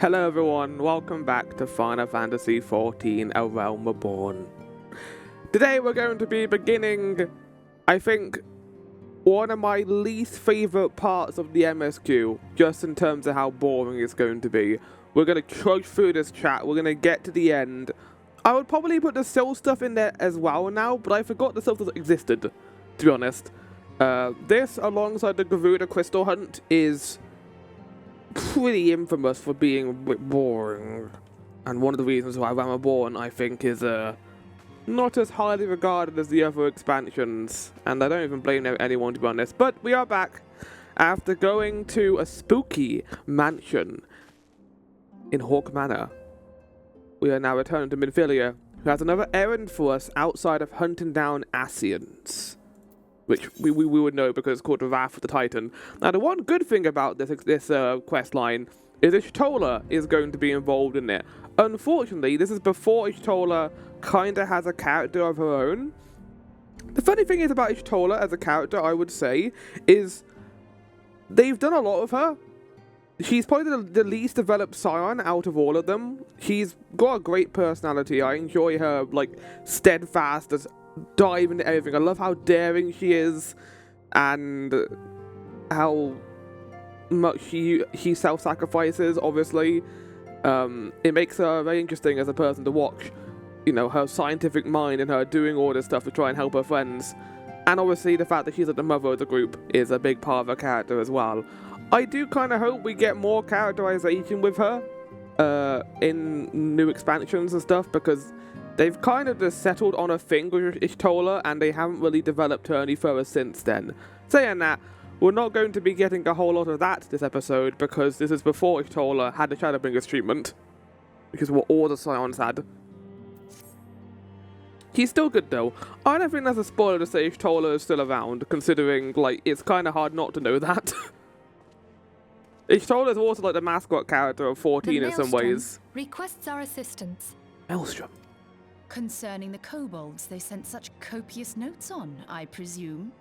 Hello everyone, welcome back to Final Fantasy XIV, A Realm Reborn. Today we're going to be beginning, I think, one of my least favourite parts of the MSQ, just in terms of how boring it's going to be. We're going to trudge through this chat, we're going to get to the end. I would probably put the Soul stuff in there as well now, but I forgot the Soul stuff existed, to be honest. This, alongside the Garuda Crystal Hunt, is pretty infamous for being a bit boring. And one of the reasons why Realm Reborn, I think, is not as highly regarded as the other expansions. And I don't even blame anyone, to be honest. But we are back after going to a spooky mansion in Hawk Manor. We are now returning to Minfilia, who has another errand for us outside of hunting down Ascians, which we would know because it's called the Wrath of the Titan. Now, the one good thing about this quest line is Ishtola is going to be involved in it. Unfortunately, this is before Ishtola kind of has a character of her own. The funny thing is about Ishtola as a character, I would say, is they've done a lot of her. She's probably the least developed scion out of all of them. She's got a great personality. I enjoy her, like, steadfast as dive into everything. I love how daring she is and how much she self-sacrifices, obviously. It makes her very interesting as a person to watch. You know, her scientific mind and her doing all this stuff to try and help her friends. And obviously the fact that she's like the mother of the group is a big part of her character as well. I do kind of hope we get more characterization with her in new expansions and stuff, because they've kind of just settled on a thing with Ishtola, and they haven't really developed her any further since then. Saying that, we're not going to be getting a whole lot of that this episode, because this is before Ishtola had the Shadowbringers treatment, which is what all the Scions had. He's still good though. I don't think that's a spoiler to say Ishtola is still around, considering, like, it's kind of hard not to know that. Ishtola is also like the mascot character of 14 in some ways. Requests our assistance. Maelstrom. Concerning the kobolds they sent such copious notes on, I presume?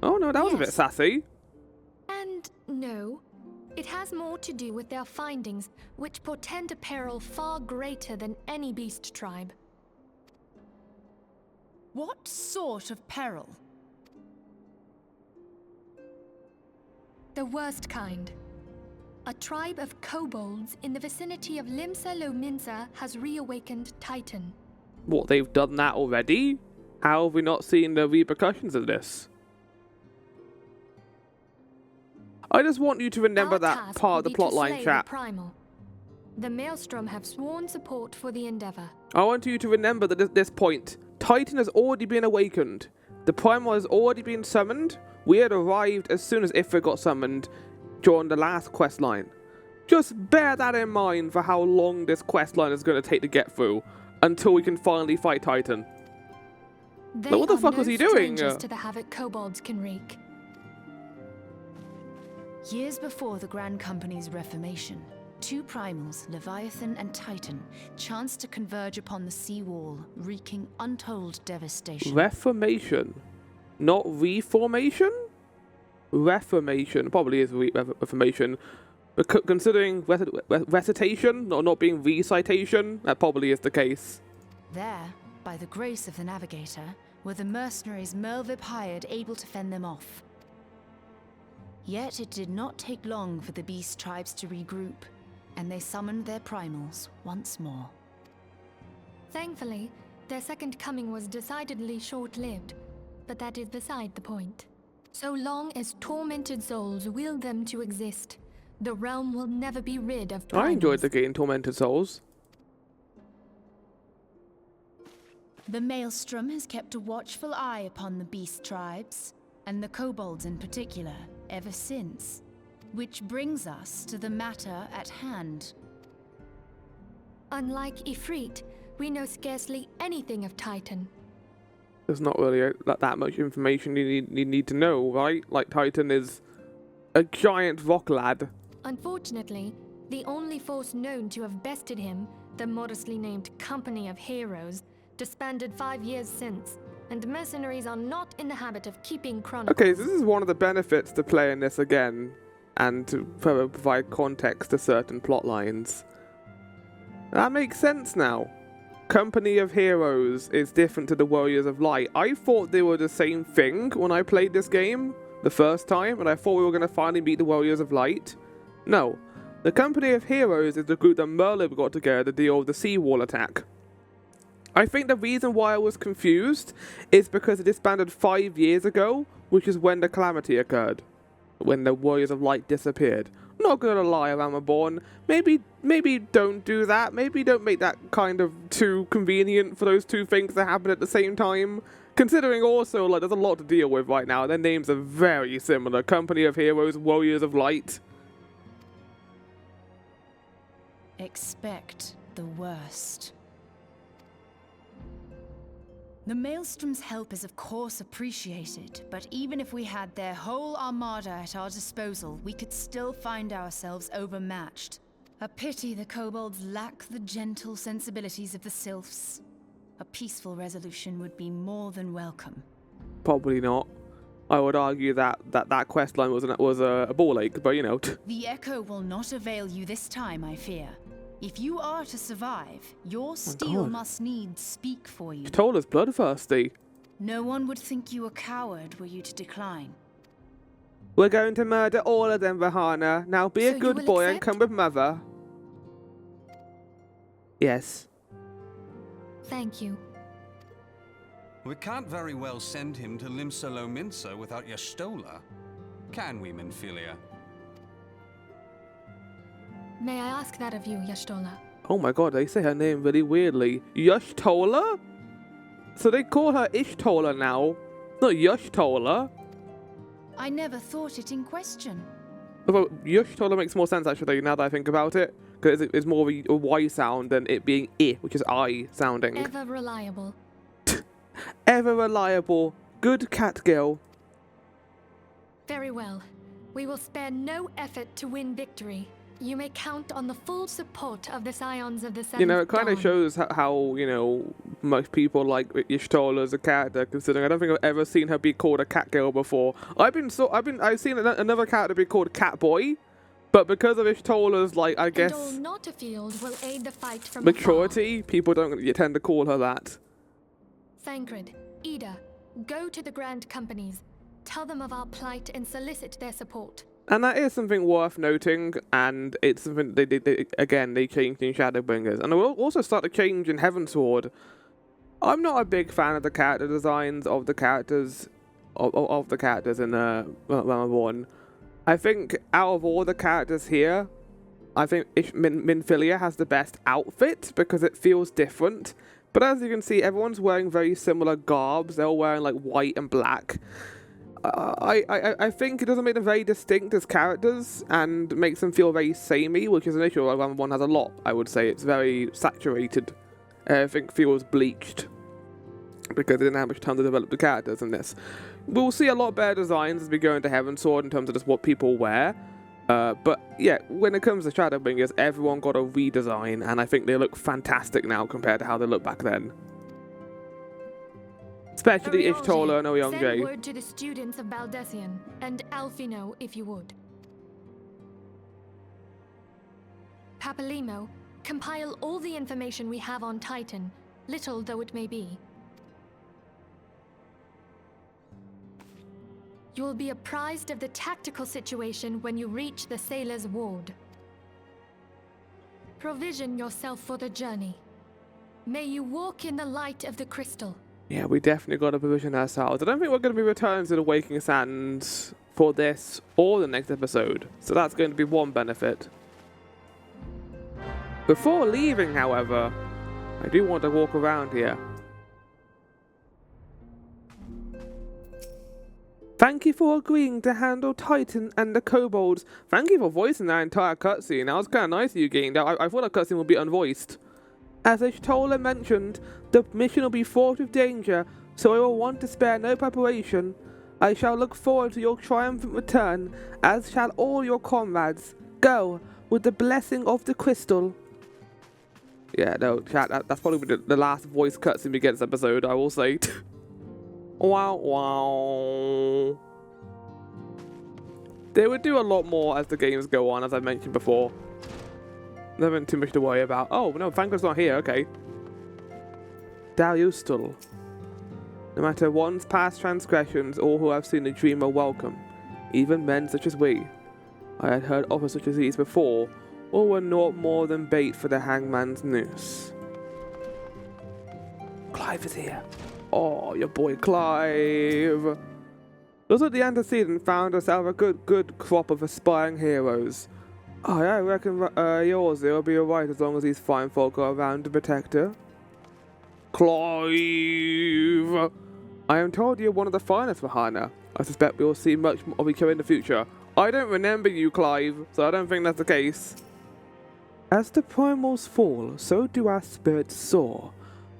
Oh no, that was a bit sassy. And no, it has more to do with their findings, which portend a peril far greater than any beast tribe. What sort of peril? The worst kind. A tribe of kobolds in the vicinity of Limsa Lominsa has reawakened Titan. What, they've done that already? How have we not seen the repercussions of this? I just want you to remember that part of the plotline, chat. The Maelstrom have sworn support for the endeavor. I want you to remember that at this point, Titan has already been awakened. The Primal has already been summoned. We had arrived as soon as Ifrit got summoned during the last quest line. Just bear that in mind for how long this quest line is going to take to get through until we can finally fight Titan. They what the fuck was he doing? To the havoc kobolds can wreak. Years before the Grand Company's reformation, two primals, Leviathan and Titan, chanced to converge upon the seawall, wreaking untold devastation. Reformation? Not reformation? Reformation. Probably is reformation. But considering recitation, or not being recitation, that probably is the case. There, by the grace of the Navigator, were the mercenaries Merlvip hired able to fend them off. Yet it did not take long for the beast tribes to regroup, and they summoned their primals once more. Thankfully, their second coming was decidedly short-lived, but that is beside the point. So long as tormented souls will them to exist, the realm will never be rid of primals. I enjoyed the game Tormented Souls. The Maelstrom has kept a watchful eye upon the beast tribes, and the kobolds in particular, ever since. Which brings us to the matter at hand. Unlike Ifrit, we know scarcely anything of Titan. There's not really that much information you need to know, right? Like, Titan is a giant rock lad. Unfortunately, the only force known to have bested him, the modestly named Company of Heroes, disbanded 5 years since, and mercenaries are not in the habit of keeping chronicles. Okay, so this is one of the benefits to playing this again and to further provide context to certain plot lines. That makes sense now. Company of Heroes is different to the Warriors of Light. I thought they were the same thing when I played this game the first time, and I thought we were going to finally meet the Warriors of Light. No. The Company of Heroes is the group that Merlin got together to deal with the seawall attack. I think the reason why I was confused is because it disbanded 5 years ago, which is when the calamity occurred. When the Warriors of Light disappeared. Not gonna lie, Realm Reborn. Maybe don't do that. Maybe don't make that kind of too convenient for those two things to happen at the same time. Considering also, like, there's a lot to deal with right now. Their names are very similar. Company of Heroes, Warriors of Light. Expect the worst. The Maelstrom's help is of course appreciated, but even if we had their whole armada at our disposal, we could still find ourselves overmatched. A pity the kobolds lack the gentle sensibilities of the sylphs. A peaceful resolution would be more than welcome. Probably not. I would argue that quest line was a ball ache, but you know. The echo will not avail you this time, I fear. If you are to survive, your steel must needs speak for you. Tola's bloodthirsty. No one would think you a coward were you to decline. We're going to murder all of them, Vahana. Now be a good boy and come with Mother. Yes. Thank you. We can't very well send him to Limsa Lominsa without Y'shtola. Can we, Minfilia? May I ask that of you, Y'shtola? Oh my god, they say her name really weirdly. Y'shtola? So they call her Y'shtola now, not Y'shtola. I never thought it in question. Although Y'shtola makes more sense actually now that I think about it, because it's more of a Y sound than it being I, which is I sounding. Ever reliable. Ever reliable. Good cat girl. Very well. We will spare no effort to win victory. You may count on the full support of the Scions of the Seventh You know, it kind Dawn. of shows how, you know, most people like Y'shtola as a character, considering I don't think I've ever seen her be called a cat girl before. I've seen another character be called Catboy, but because of Y'shtola's, like, I guess, And all Naughterfield will aid the fight from maturity, people don't tend to call her that. Thancred, Ida, go to the Grand Companies. Tell them of our plight and solicit their support. And that is something worth noting, and it's something they changed in Shadowbringers. And we'll also start to change in Heavensward. I'm not a big fan of the character designs of the characters of the characters in Realm Reborn. I think out of all the characters here, I think Minfilia has the best outfit because it feels different. But as you can see, everyone's wearing very similar garbs. They're all wearing like white and black. I think it doesn't make them very distinct as characters and makes them feel very samey, which is an issue Realm Reborn has a lot, I would say. It's very saturated. Everything feels bleached because they didn't have much time to develop the characters in this. We'll see a lot better designs as we go into Heavensward in terms of just what people wear. But yeah, when it comes to Shadowbringers, everyone got a redesign, and I think they look fantastic now compared to how they looked back then. Especially Y'shtola and Oyonge. Send word to the students of Baldessian, and Alfino if you would. Papalimo, compile all the information we have on Titan, little though it may be. You will be apprised of the tactical situation when you reach the Sailor's Ward. Provision yourself for the journey. May you walk in the light of the crystal. Yeah, we definitely got to provision ourselves. I don't think we're going to be returning to the Waking Sands for this or the next episode, so that's going to be one benefit. Before leaving, however, I do want to walk around here. Thank you for agreeing to handle Titan and the kobolds. Thank you for voicing that entire cutscene. That was kind of nice of you, Ging. I thought that cutscene would be unvoiced. As Y'shtola mentioned, the mission will be fraught with danger, so I will want to spare no preparation. I shall look forward to your triumphant return, as shall all your comrades. Go, with the blessing of the crystal. Yeah, no, chat, that's probably the last voice cutscene we get this episode, I will say. Wow, wow. They would do a lot more as the games go on, as I mentioned before. Nothing too much to worry about. Oh, no, Franco's not here, okay. Dariustul. No matter one's past transgressions, all who have seen a dream are welcome, even men such as we. I had heard offers such as these before, all were naught more than bait for the hangman's noose. Clive is here. Oh, your boy Clive. Looks like the antecedent found herself a good crop of aspiring heroes. Oh, yeah, I reckon yours will be alright as long as these fine folk are around to protect her. Clive! I am told you're one of the finest, Rahana. I suspect we will see much of each other in the future. I don't remember you, Clive, so I don't think that's the case. As the primals fall, so do our spirits soar.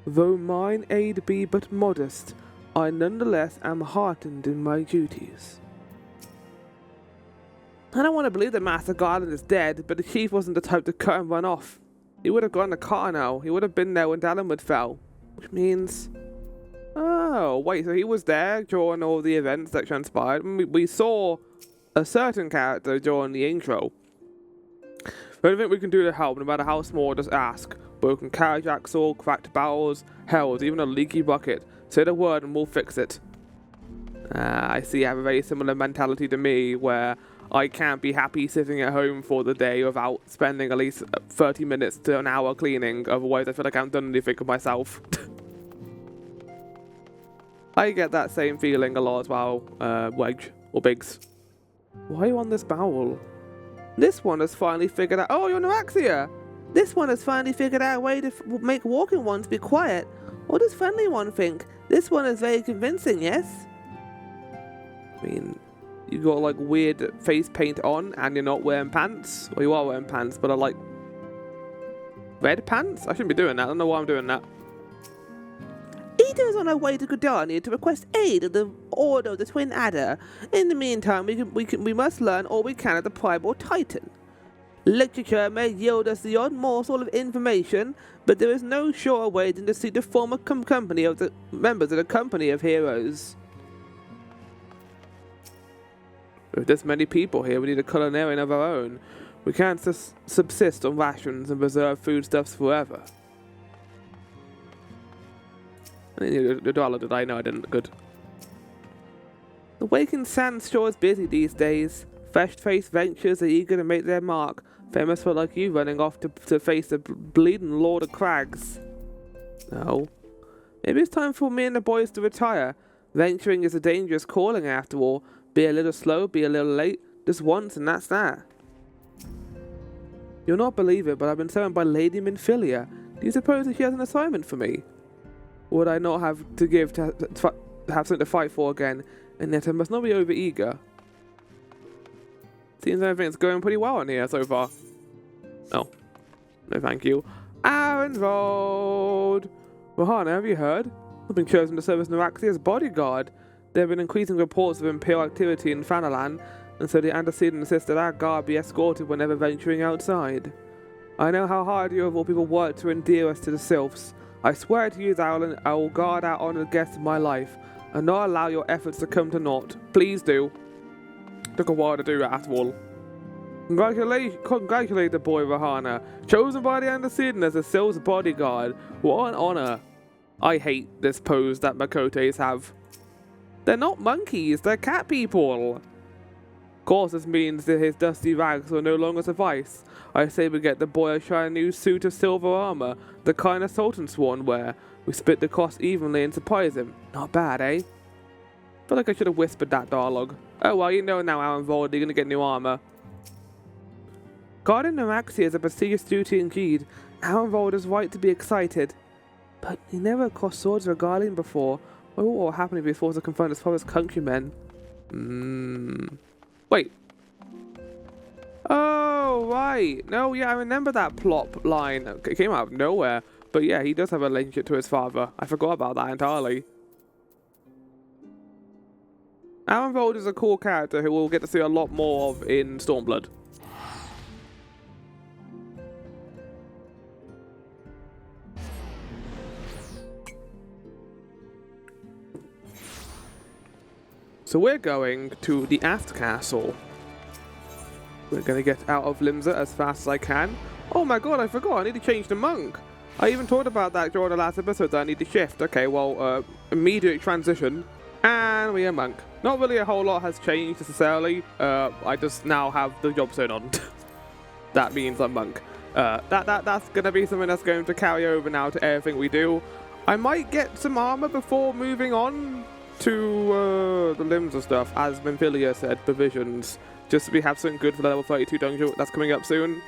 Though mine aid be but modest, I nonetheless am heartened in my duties. I don't want to believe that Master Garland is dead, but the chief wasn't the type to cut and run off. He would have gone to Carno. He would have been there when Dalamud fell. Which means... Oh, wait, so he was there during all the events that transpired. We saw a certain character during the intro. Anything we can do to help, no matter how small, just ask. Broken carriage axle, cracked barrels, hells, even a leaky bucket. Say the word and we'll fix it. I see you have a very similar mentality to me, where I can't be happy sitting at home for the day without spending at least 30 minutes to an hour cleaning, otherwise I feel like I haven't done anything for myself. I get that same feeling a lot as well, Wedge, or Biggs. Why are you on this barrel? This one has finally figured out— Oh, you're Noraxia! This one has finally figured out a way to make walking ones be quiet. What does friendly one think? This one is very convincing, yes? I mean, you got like weird face paint on and you're not wearing pants. Well, you are wearing pants, but I like red pants? I shouldn't be doing that. I don't know why I'm doing that. Ida is on her way to Gridania to request aid of the Order of the Twin Adder. In the meantime, we must learn all we can of the Primal Titan. Literature may yield us the odd morsel of information, but there is no surer way than to see the former company of the members of the Company of Heroes. With this many people here, we need a culinarian of our own. We can't subsist on rations and preserve foodstuffs forever. The dollar did I know I didn't. Good. The Waking Sands sure is busy these days. Fresh-faced ventures are eager to make their mark. Famous for like you running off to face the bleeding Lord of Crags. No. Maybe it's time for me and the boys to retire. Venturing is a dangerous calling after all. Be a little slow, be a little late. Just once and that's that. You'll not believe it, but I've been summoned by Lady Minfilia. Do you suppose that she has an assignment for me? Would I not have to give to have something to fight for again? And yet I must not be over eager. Seems everything's going pretty well in here so far. Oh. No thank you. Arenvold! Rahana, have you heard? I've been chosen to serve as Noraxia's bodyguard. There have been increasing reports of Imperial activity in Fanalan, and so the antecedent insists that our guard be escorted whenever venturing outside. I know how hard you of all people work to endear us to the Sylphs. I swear to you that I will guard our honoured guests in my life, and not allow your efforts to come to naught. Please do. Took a while to do that after all. Congratulate the boy Rahana, chosen by the antecedent as the Sylph's bodyguard. What an honour. I hate this pose that Makotes have. They're not monkeys, they're cat people. Of course this means that his dusty rags will no longer suffice. I say we get the boy a shiny new suit of silver armour, the kind of Sultan Swan wear. We split the cost evenly and surprise him. Not bad, eh? Feel like I should have whispered that dialogue. Oh well, you know now, Arenvold, you're gonna get new armour. Guarding Noraxia is a prestigious duty indeed. Arenvold is right to be excited. But he never crossed swords with a guardian before. What will happen if he is forced to confront his father's countrymen? Wait. Oh, right. No, yeah, I remember that plot line. It came out of nowhere. But yeah, he does have a relationship to his father. I forgot about that entirely. Arenvold is a cool character who we'll get to see a lot more of in Stormblood. So we're going to the Aft Castle. We're gonna get out of Limsa as fast as I can. Oh my god, I forgot, I need to change to monk. I even talked about that during the last episode that I need to shift. Okay, well, immediate transition. And we are monk. Not really a whole lot has changed necessarily. I just now have the job zone on. That means I'm monk. That's gonna be something that's going to carry over now to everything we do. I might get some armor before moving on to the Limsa stuff, as Memphilia said, provisions. Just so we have something good for the level 32 dungeon that's coming up soon.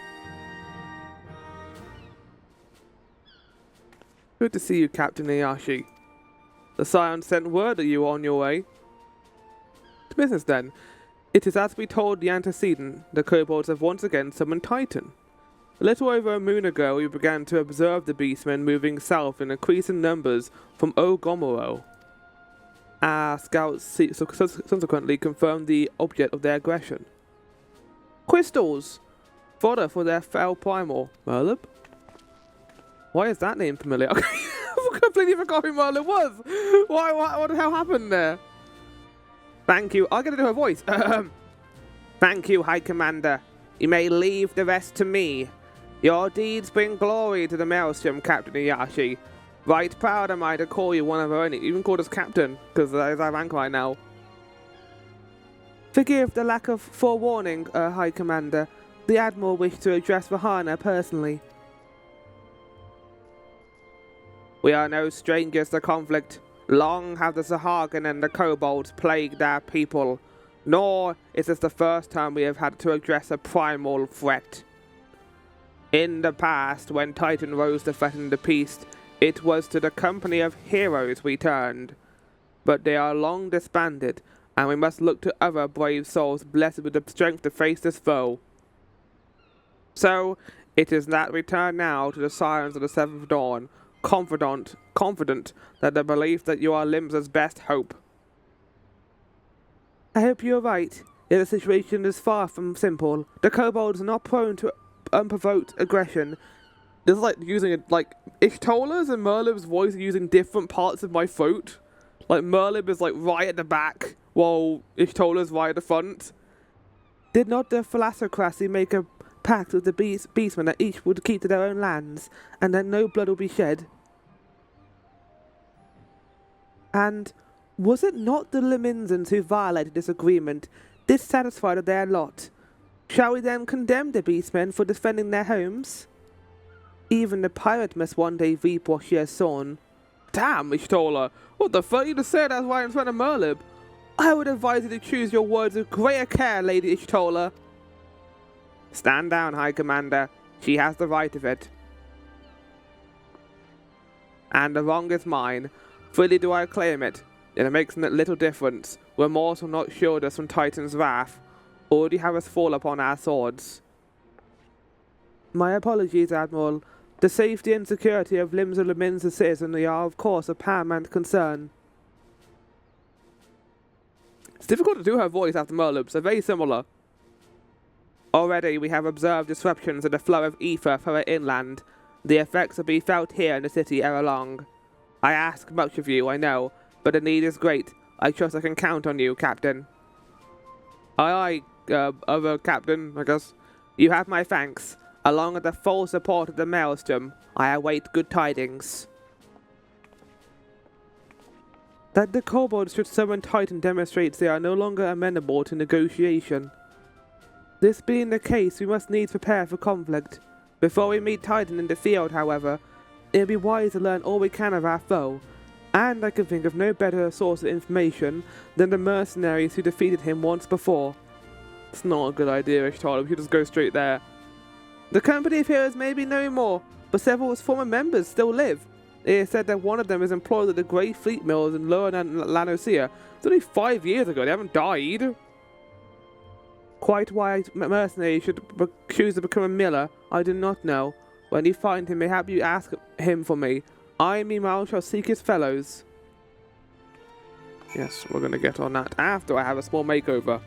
Good to see you, Captain Ayashi. The Scion sent word that you were on your way. To business then. It is as we told the antecedent, the kobolds have once again summoned Titan. A little over a moon ago we began to observe the beastmen moving south in increasing numbers from Ogomoro. Our scouts subsequently confirmed the object of their aggression. Crystals! Fodder for their fell primal. Merlib? Why is that name familiar? Okay, I completely forgot who Merlib was! What the hell happened there? Thank you. I'll get to do her voice. Thank you, High Commander. You may leave the rest to me. Your deeds bring glory to the Maelstrom, Captain Ayashi. Right proud am I to call you one of our own, even called us Captain, because that is our rank right now. Forgive the lack of forewarning, High Commander. The Admiral wished to address Vahana personally. We are no strangers to conflict. Long have the Sahagin and the Kobolds plagued our people, nor is this the first time we have had to address a primal threat. In the past, when Titan rose to threaten the peace, it was to the company of heroes we turned. But they are long disbanded, and we must look to other brave souls blessed with the strength to face this foe. So, it is that we turn now to the Scions of the Seventh Dawn, confident that the belief that you are Limsa's best hope. I hope you are right. Yet the situation is far from simple. The kobolds are not prone to unprovoked aggression. This is like using it like Ishtola's and Merlib's voice are using different parts of my throat. Like Merlib is like right at the back, while Ishtola's right at the front. Did not the Thalassocracy make a pact with the beastmen that each would keep to their own lands, and that no blood will be shed? And was it not the Lominsans who violated this agreement, dissatisfied of their lot? Shall we then condemn the beastmen for defending their homes? Even the pirate must one day reap what she has sown. Damn, Ishtola! What the fuck? You just said that's right in front of Merlib. I would advise you to choose your words with greater care, Lady Ishtola. Stand down, High Commander. She has the right of it. And the wrong is mine. Freely do I claim it. Yet it makes little difference. Remorse will not shield us from Titan's wrath. Already have us fall upon our swords. My apologies, Admiral. The safety and security of Limsa Lominsa citizenry are, of course, a paramount concern. It's difficult to do her voice after Merlib's. They're very similar. Already we have observed disruptions in the flow of ether from our inland. The effects will be felt here in the city ere long. I ask much of you, I know, but the need is great. I trust I can count on you, Captain. Aye, other Captain, I guess. You have my thanks. Along with the full support of the Maelstrom, I await good tidings. That the kobolds should summon Titan demonstrates they are no longer amenable to negotiation. This being the case, we must needs prepare for conflict. Before we meet Titan in the field, however, it would be wise to learn all we can of our foe, and I can think of no better source of information than the mercenaries who defeated him once before. It's not a good idea, Ishtar. We should just go straight there. The company of heroes may be no more, but several of its former members still live. It is said that one of them is employed at the Grey Fleet Mills in Lower Lanosia. It's only 5 years ago, they haven't died. Quite why mercenaries should choose to become a miller, I do not know. When you find him, mayhap you ask him for me. I, meanwhile, shall seek his fellows. Yes, we're going to get on that after I have a small makeover.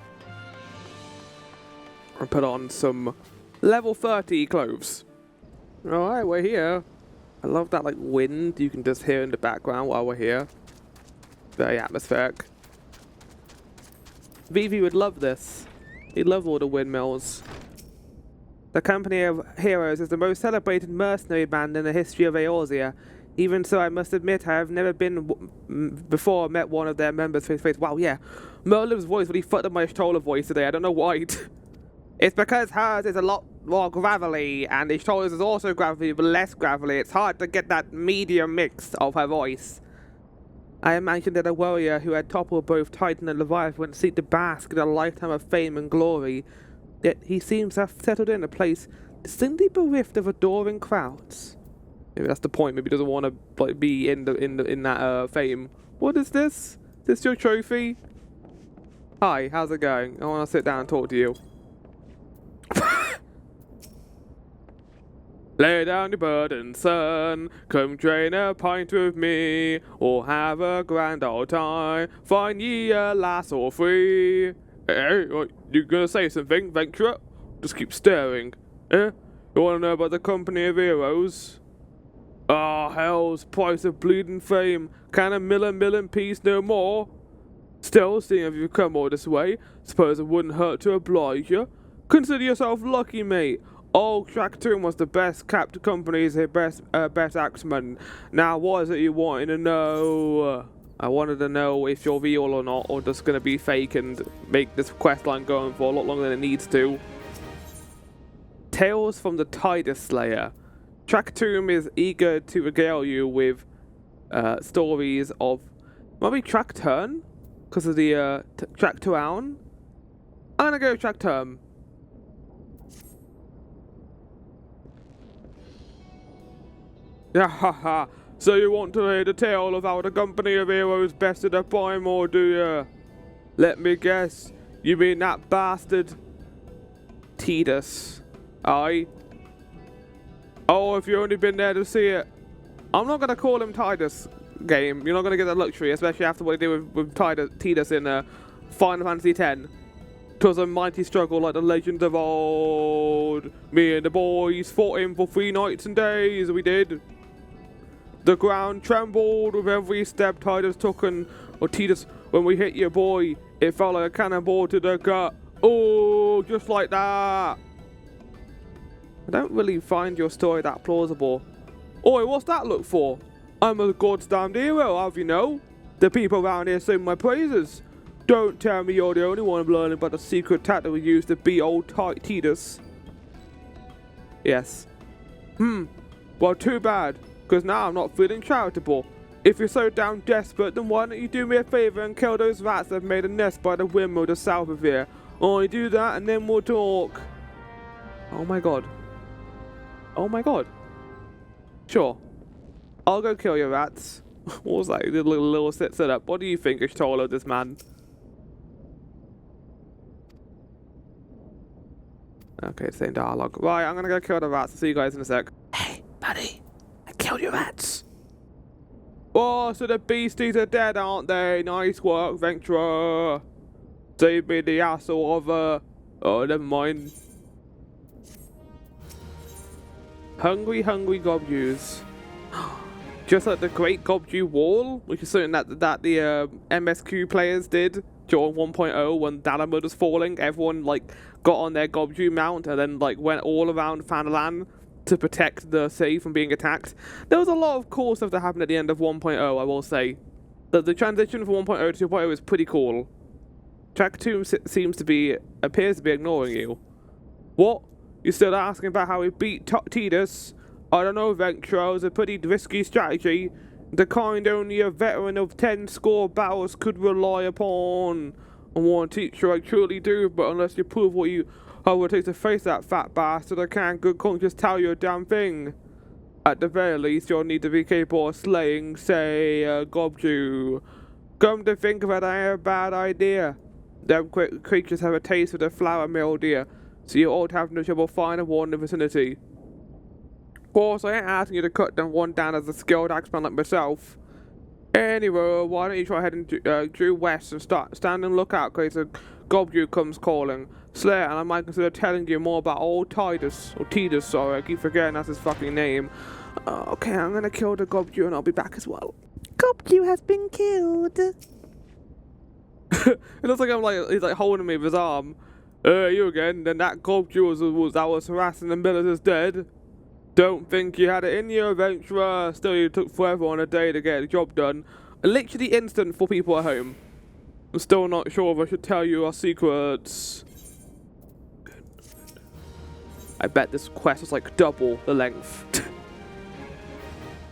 And put on some level 30 clothes. Alright, we're here. I love that like wind you can just hear in the background while we're here. Very atmospheric. Vivi would love this. He loves all the windmills. The Company of Heroes is the most celebrated mercenary band in the history of Eorzea. Even so, I must admit I have never before met one of their members face to face. Wow, yeah. Merlin's voice really fucked up my Stola voice today. I don't know why. It's because hers is a lot more gravelly, and Stola's is also gravelly, but less gravelly. It's hard to get that medium mix of her voice. I imagined that a warrior who had toppled both Titan and Leviathan would seek to bask in a lifetime of fame and glory. Yet he seems to have settled in a place distinctly bereft of adoring crowds. Maybe that's the point. Maybe he doesn't want to like be in that fame. What is this? Is this your trophy? Hi, how's it going? I want to sit down and talk to you. Lay down your burden, son. Come drain a pint with me, or have a grand old time. Find ye a lass or free. Hey, what, you gonna say something, Venturer? Just keep staring. Eh? You wanna know about the Company of Heroes? Ah, hell's price of bleeding fame. Can a mill in peace no more? Still, seeing as you've come all this way, suppose it wouldn't hurt to oblige you. Consider yourself lucky, mate. Old Tractoon was the best kept company's best axeman. Now, what is it you wanted to know? I wanted to know if you're real or not, or just gonna be fake and make this quest line going for a lot longer than it needs to. Tales from the Tidus Slayer. Tractoon is eager to regale you with stories of maybe Tracturn because of the Tractown. I'm gonna go Tracturn. Yeah, haha. So you want to hear the tale of how the Company of Heroes bested a Primor, do you? Let me guess. You mean that bastard Tidus? Aye? Oh, if you've only been there to see it. I'm not going to call him Tidus, game. You're not going to get that luxury, especially after what he did with Tidus in Final Fantasy X. 'Twas a mighty struggle like the legends of old. Me and the boys fought him for 3 nights and days, we did. The ground trembled with every step Tidus took, or Tidus, when we hit your boy, it felt like a cannonball to the gut. Oh, just like that. I don't really find your story that plausible. Oi, what's that look for? I'm a goddamned hero, have you know? The people around here sing my praises. Don't tell me you're the only one learning about the secret tactic we used to beat old Tidus. Yes. Well, too bad. Because now I'm not feeling charitable. If you're so damn desperate, then why don't you do me a favour and kill those rats that have made a nest by the windmill to south of here? Only do that and then we'll talk. Oh my god. Oh my god. Sure. I'll go kill your rats. What was that little set up? What do you think, Ishtola, this man? Okay, same dialogue. Right, I'm gonna go kill the rats. I'll see you guys in a sec. Hey, buddy. Kill your rats. Oh, so the beasties are dead, aren't they? Nice work, Venturer. Save me the hassle of oh, never mind. Hungry Goobbues. Just like the Great Gobbue Wall, which is something that the MSQ players did during 1.0 when Dalamud was falling. Everyone like got on their Gobbue mount and then like went all around Fanalan to protect the city from being attacked. There was a lot of cool stuff that happened at the end of 1.0, I will say. The transition from 1.0 to 2.0 is pretty cool. Tractoon appears to be ignoring you. What? You're still asking about how we beat Tidus? I don't know, Venturer. It was a pretty risky strategy. The kind only a veteran of 10 score battles could rely upon. I want to teach you I truly do, but unless you prove how it takes to face that fat bastard, I can't good conscience tell you a damn thing. At the very least, you'll need to be capable of slaying, say, Goobbues. Come to think of it, I have a bad idea. Them creatures have a taste of the flower mill, dear, so you ought to have no trouble finding one in the vicinity. Of course, I ain't asking you to cut them one down as a skilled axeman like myself. Anyway, why don't you try heading due west and stand and look out in case a Goobbues comes calling. Slayer, and I might consider telling you more about old Tidus, sorry, I keep forgetting that's his fucking name. Okay, I'm gonna kill the Goobbues and I'll be back as well. Goobbues has been killed. It looks like he's like holding me with his arm. You again? Then that Goobbues that was harassing the millers is dead. Don't think you had it in you, adventurer. Still, you took forever on a day to get the job done. Literally instant for people at home. I'm still not sure if I should tell you our secrets. I bet this quest was like double the length.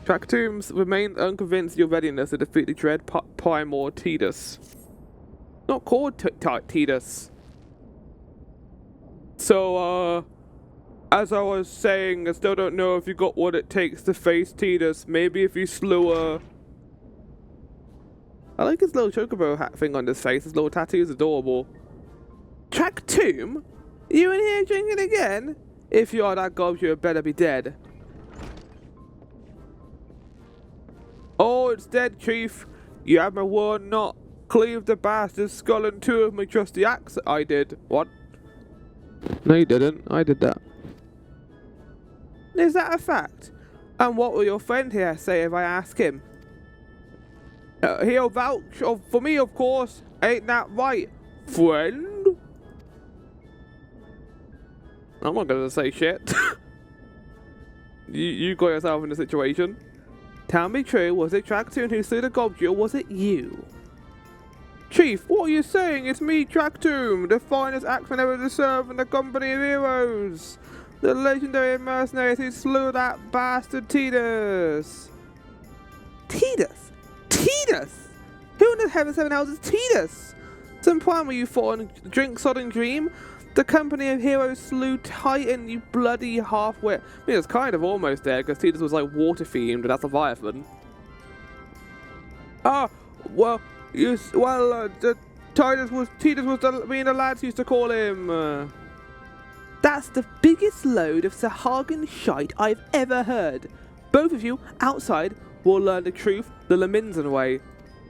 Track Tombs remained unconvinced of your readiness to defeat the dread Primal Tidus. Not called Tidus. So, as I was saying, I still don't know if you got what it takes to face Tidus. Maybe if you slew her. I like his little chocobo hat thing on his face. His little tattoo is adorable. Track Tomb? You in here drinking again? If you are that gob, you better be dead. Oh, it's dead, Chief. You have my word not. Cleave the bastard's skull in two of my trusty axe. I did. What? No, you didn't. I did that. Is that a fact? And what will your friend here say if I ask him? He'll vouch for me, of course. Ain't that right, friend? I'm not gonna say shit. you got yourself in a situation. Tell me true, was it Traktoon who slew the Gobbs, or was it you? Chief, what are you saying? It's me, Traktoon, the finest axeman ever to serve in the company of heroes. The legendary mercenary who slew that bastard Tidus. Tidus? Tidus? Who in the heaven seven hells is Tidus? Some primal you fought on drink sodden dream? The company of heroes slew Titan, you bloody half-wit. I mean, it's kind of almost there, because Tidus was like water-themed, and that's Leviathan. Ah, well, Tidus was the lads used to call him. That's the biggest load of Sahagan shite I've ever heard. Both of you, outside, will learn the truth the Lominsan way.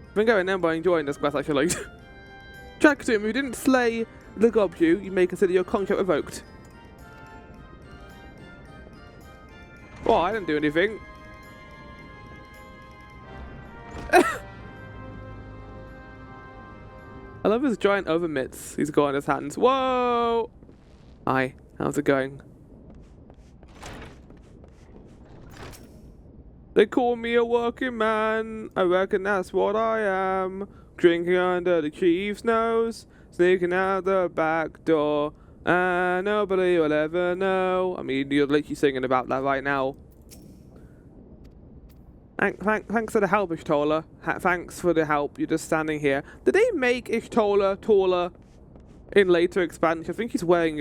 I've been going then by enjoying this quest, actually. Traktoon, who didn't slay the Gobbs, you may consider your contract revoked. Oh, I didn't do anything. I love his giant oven mitts he's got in his hands. Whoa! Hi, how's it going? They call me a working man. I reckon that's what I am. Drinking under the chief's nose. Sneaking out the back door. And nobody will ever know. I mean, you're literally singing about that right now. Thanks for the help, Ishtola. Thanks for the help. You're just standing here. Did they make Ishtola taller in later expansion? I think he's wearing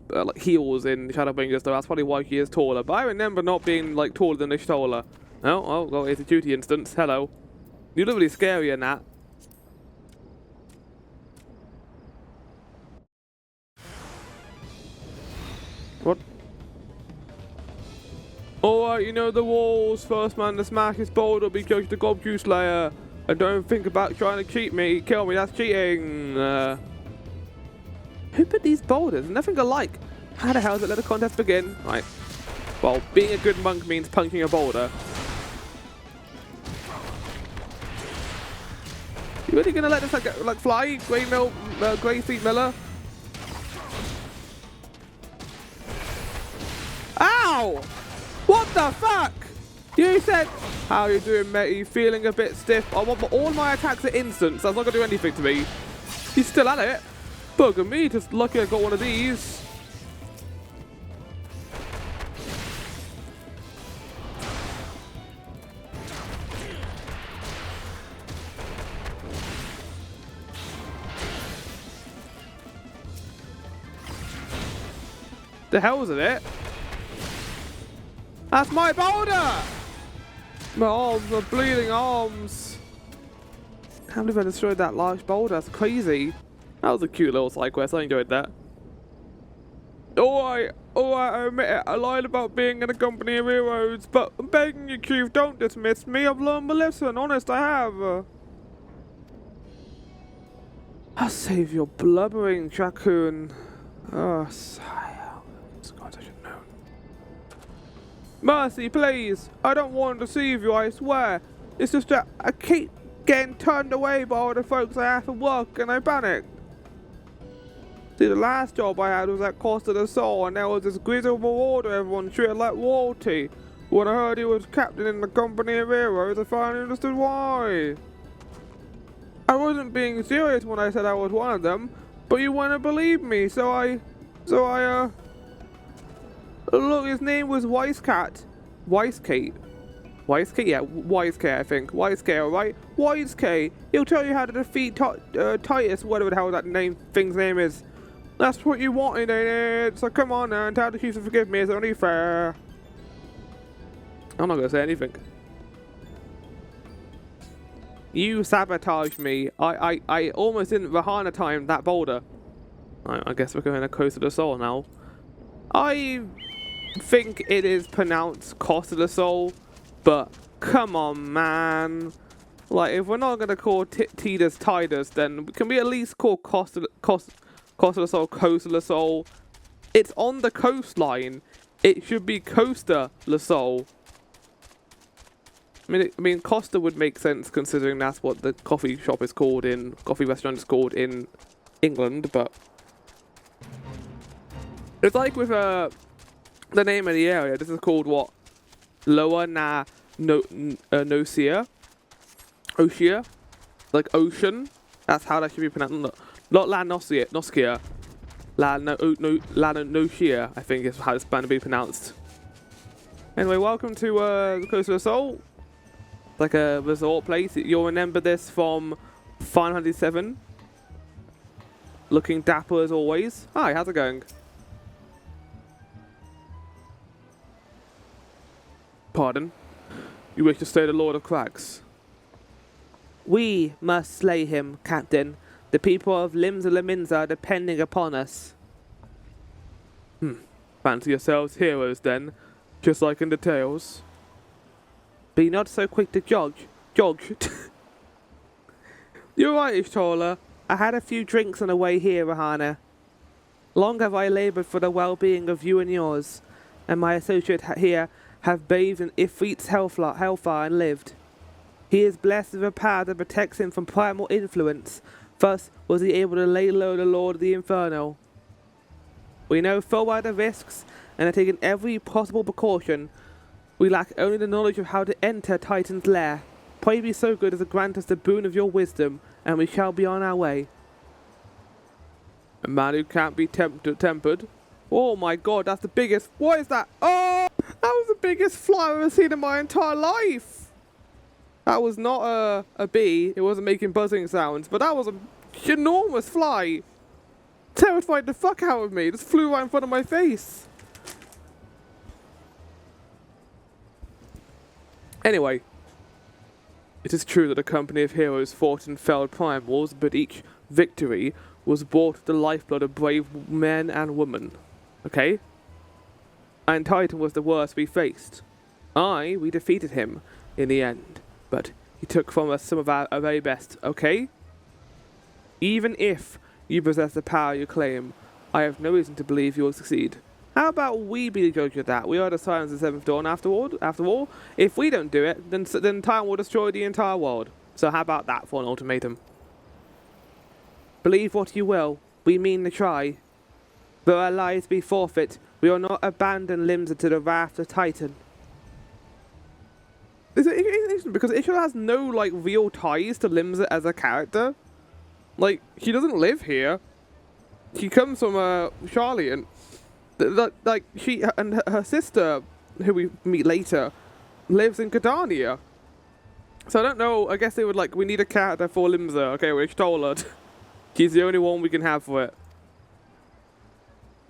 like heels in Shadowbringers, though. That's probably why he is taller. But I remember not being like taller than Ishtola. Oh, well, it's a duty instance. Hello. You look really scary in that. What? Alright, you know the walls. First man to smash his boulder because the Gobbs Slayer. And don't think about trying to cheat me. Kill me, that's cheating. Who put these boulders? Nothing alike. How the hell did it let the contest begin? Right. Well, being a good monk means punching a boulder. You really gonna let this like fly, Grey Feet Miller? Ow! What the fuck? You said, how you doing, matey? Feeling a bit stiff? I want all my attacks are instant, so that's not gonna do anything to me. He's still at it. Bugger me, just lucky I got one of these. The hell's in it? That's my boulder! My arms, my bleeding arms. Can't believe I destroyed that large boulder. That's crazy. That was a cute little side quest. I enjoyed that. Alright, I admit it. I lied about being in a company of heroes, but I'm begging you, Chief, don't dismiss me. I've learned my lesson. Honest, I have. I'll save your blubbering, Traktoon. Oh, sigh. God, I should know. Mercy, please. I don't want to deceive you, I swear. It's just that I keep getting turned away by all the folks I have to work and I panic. See, the last job I had was at Costa del Sol, and there was this grizzled marauder everyone treated like royalty. When I heard he was captain in the company of heroes, I finally understood why. I wasn't being serious when I said I was one of them, but you wouldn't believe me, so I look, his name was Wisecat. Wisecate? Yeah, Wisecate, I think. Wisecate, alright? Wisecate. He'll tell you how to defeat Tidus, whatever the hell that thing's name is. That's what you wanted, ain't it? So come on now, and tell the chief to forgive me, it's only fair. I'm not gonna say anything. You sabotaged me. I almost didn't Rahana time that boulder. I guess we're going to Costa del Sol now. I think it is pronounced Costa del Sol, but come on, man. Like, if we're not gonna call Tidus, then can we at least call Costa del Sol Costa del Sol? It's on the coastline. It should be Costa del Sol. I mean, Costa would make sense considering that's what the coffee restaurant is called in England, but it's like with the name of the area. This is called what? Lower Nosia? Oshia? Like ocean? That's how that should be pronounced. Not La Noskia. La Nosia, I think is how it's going to be pronounced. Anyway, welcome to the Costa del Sol. Like a resort place. You'll remember this from Final Fantasy XIV. Looking dapper as always. Hi, how's it going? Pardon? You wish to slay the Lord of Crags? We must slay him, Captain. The people of Limsa Lominsa are depending upon us. Fancy yourselves heroes then, just like in the tales. Be not so quick to judge. You're right, Ishtola. I had a few drinks on the way here, Rahana. Long have I laboured for the well-being of you and yours, and my associate here have bathed in Ifrit's hellfire and lived. He is blessed with a power that protects him from primal influence. Thus was he able to lay low the Lord of the Inferno. We know full well the risks, and have taken every possible precaution. We lack only the knowledge of how to enter Titan's lair. Pray be so good as to grant us the boon of your wisdom, and we shall be on our way. A man who can't be tempered. Oh my god, that's the biggest... What is that? Oh! That was the biggest fly I've ever seen in my entire life! That was not a bee. It wasn't making buzzing sounds, but that was a enormous fly. Terrified the fuck out of me. It just flew right in front of my face. Anyway, it is true that a company of heroes fought in felled primals, but each victory was bought with the lifeblood of brave men and women. Okay? And Titan was the worst we faced. We defeated him in the end, but he took from us some of our very best, okay? Even if you possess the power you claim, I have no reason to believe you will succeed. How about we be the judge of that? We are the Silence of the Seventh Dawn after all. If we don't do it, then Titan will destroy the entire world. So how about that for an ultimatum? Believe what you will, we mean to try. Though our lives be forfeit, we will not abandon Limsa to the wrath of Titan. It's interesting because Ishtola has no like real ties to Limsa as a character. Like, she doesn't live here. She comes from Charlian. Like, she and her sister, who we meet later, lives in Cadania. So I don't know, I guess they would like, we need a character for Limsa. Okay, well, Ishtola. She's the only one we can have for it.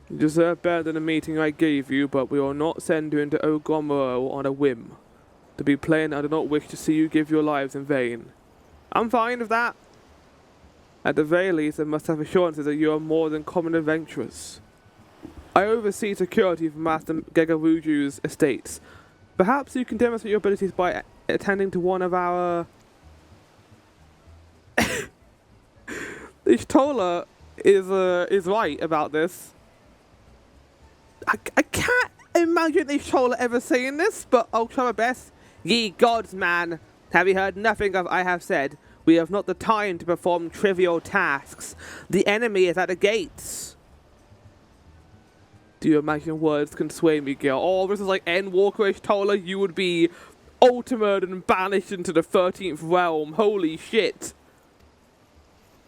You deserve better than the meeting I gave you, but we will not send you into Ogomoro on a whim. To be plain, I do not wish to see you give your lives in vain. I'm fine with that. At the very least, I must have assurances that you are more than common adventurers. I oversee security for Master Gegaruju's estates. Perhaps you can demonstrate your abilities by attending to one of our... Ishtola is right about this. I can't imagine Ishtola ever saying this, but I'll try my best. Ye gods, man, have you heard nothing of I have said? We have not the time to perform trivial tasks. The enemy is at the gates. Do you imagine words can sway me, girl? Oh, this is like Endwalker-ish, Tola. You would be ultimated and banished into the 13th realm. Holy shit.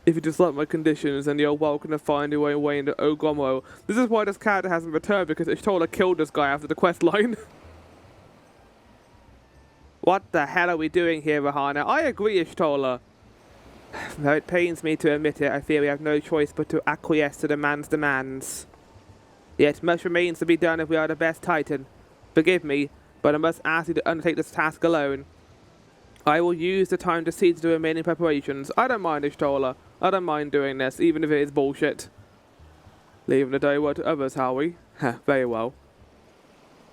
If you dislike my conditions, then you're welcome to find your own way into Ogomo. This is why this character hasn't returned, because Ishtola killed this guy after the quest line. What the hell are we doing here, Rahana? I agree, Ishtola. Though it pains me to admit it, I fear we have no choice but to acquiesce to the man's demands. Yet much remains to be done if we are the best Titan. Forgive me, but I must ask you to undertake this task alone. I will use the time to see to the remaining preparations. I don't mind, Ishtola. I don't mind doing this, even if it is bullshit. Leaving the dirty word to others, are we? Very well.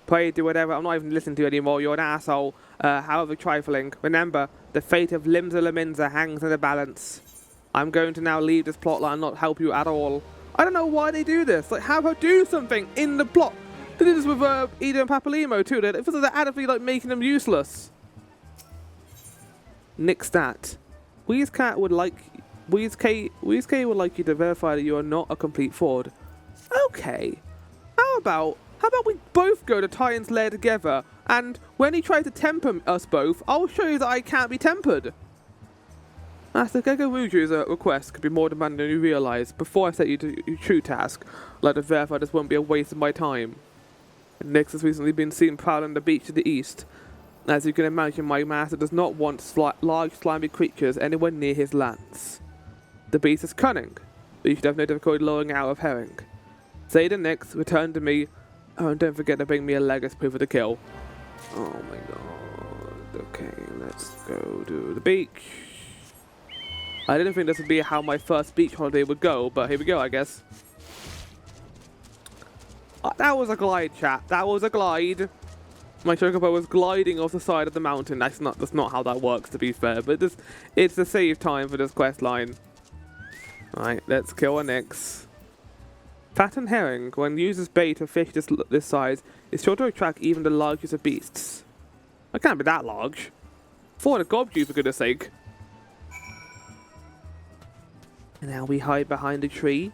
Pray do whatever. I'm not even listening to you anymore. You're an asshole. However trifling. Remember, the fate of Limsa Lominsa hangs in the balance. I'm going to now leave this plotline and not help you at all. I don't know why they do this. Like, have her do something in the plot. They did this with Ida and Papalimo too. It feels like they're actively like making them useless. Nix That. Weezk would like would like you to verify that you are not a complete fraud. Okay. How about we both go to Titan's lair together, and when he tries to temper us both, I'll show you that I can't be tempered. Master Goobbues' request could be more demanding than you realise. Before I set you to your true task, I'd like to verify this won't be a waste of my time. Nix has recently been seen prowling the beach to the east. As you can imagine, my master does not want large slimy creatures anywhere near his lands. The beast is cunning, but you should have no difficulty luring out of herring. Say to Nix, return to me, and don't forget to bring me a leg as proof of the kill. Oh my god. Okay, let's go to the beach. I didn't think this would be how my first beach holiday would go, but here we go, I guess. That was a glide, chat. That was a glide. My Chocobo was gliding off the side of the mountain. That's not how that works, to be fair. But it's the save time for this quest line. Alright, let's kill a Nix. Fattened herring, when used as bait for fish this size, is sure to attract even the largest of beasts. I can't be that large. For the Goobbues, for goodness sake. And now we hide behind a tree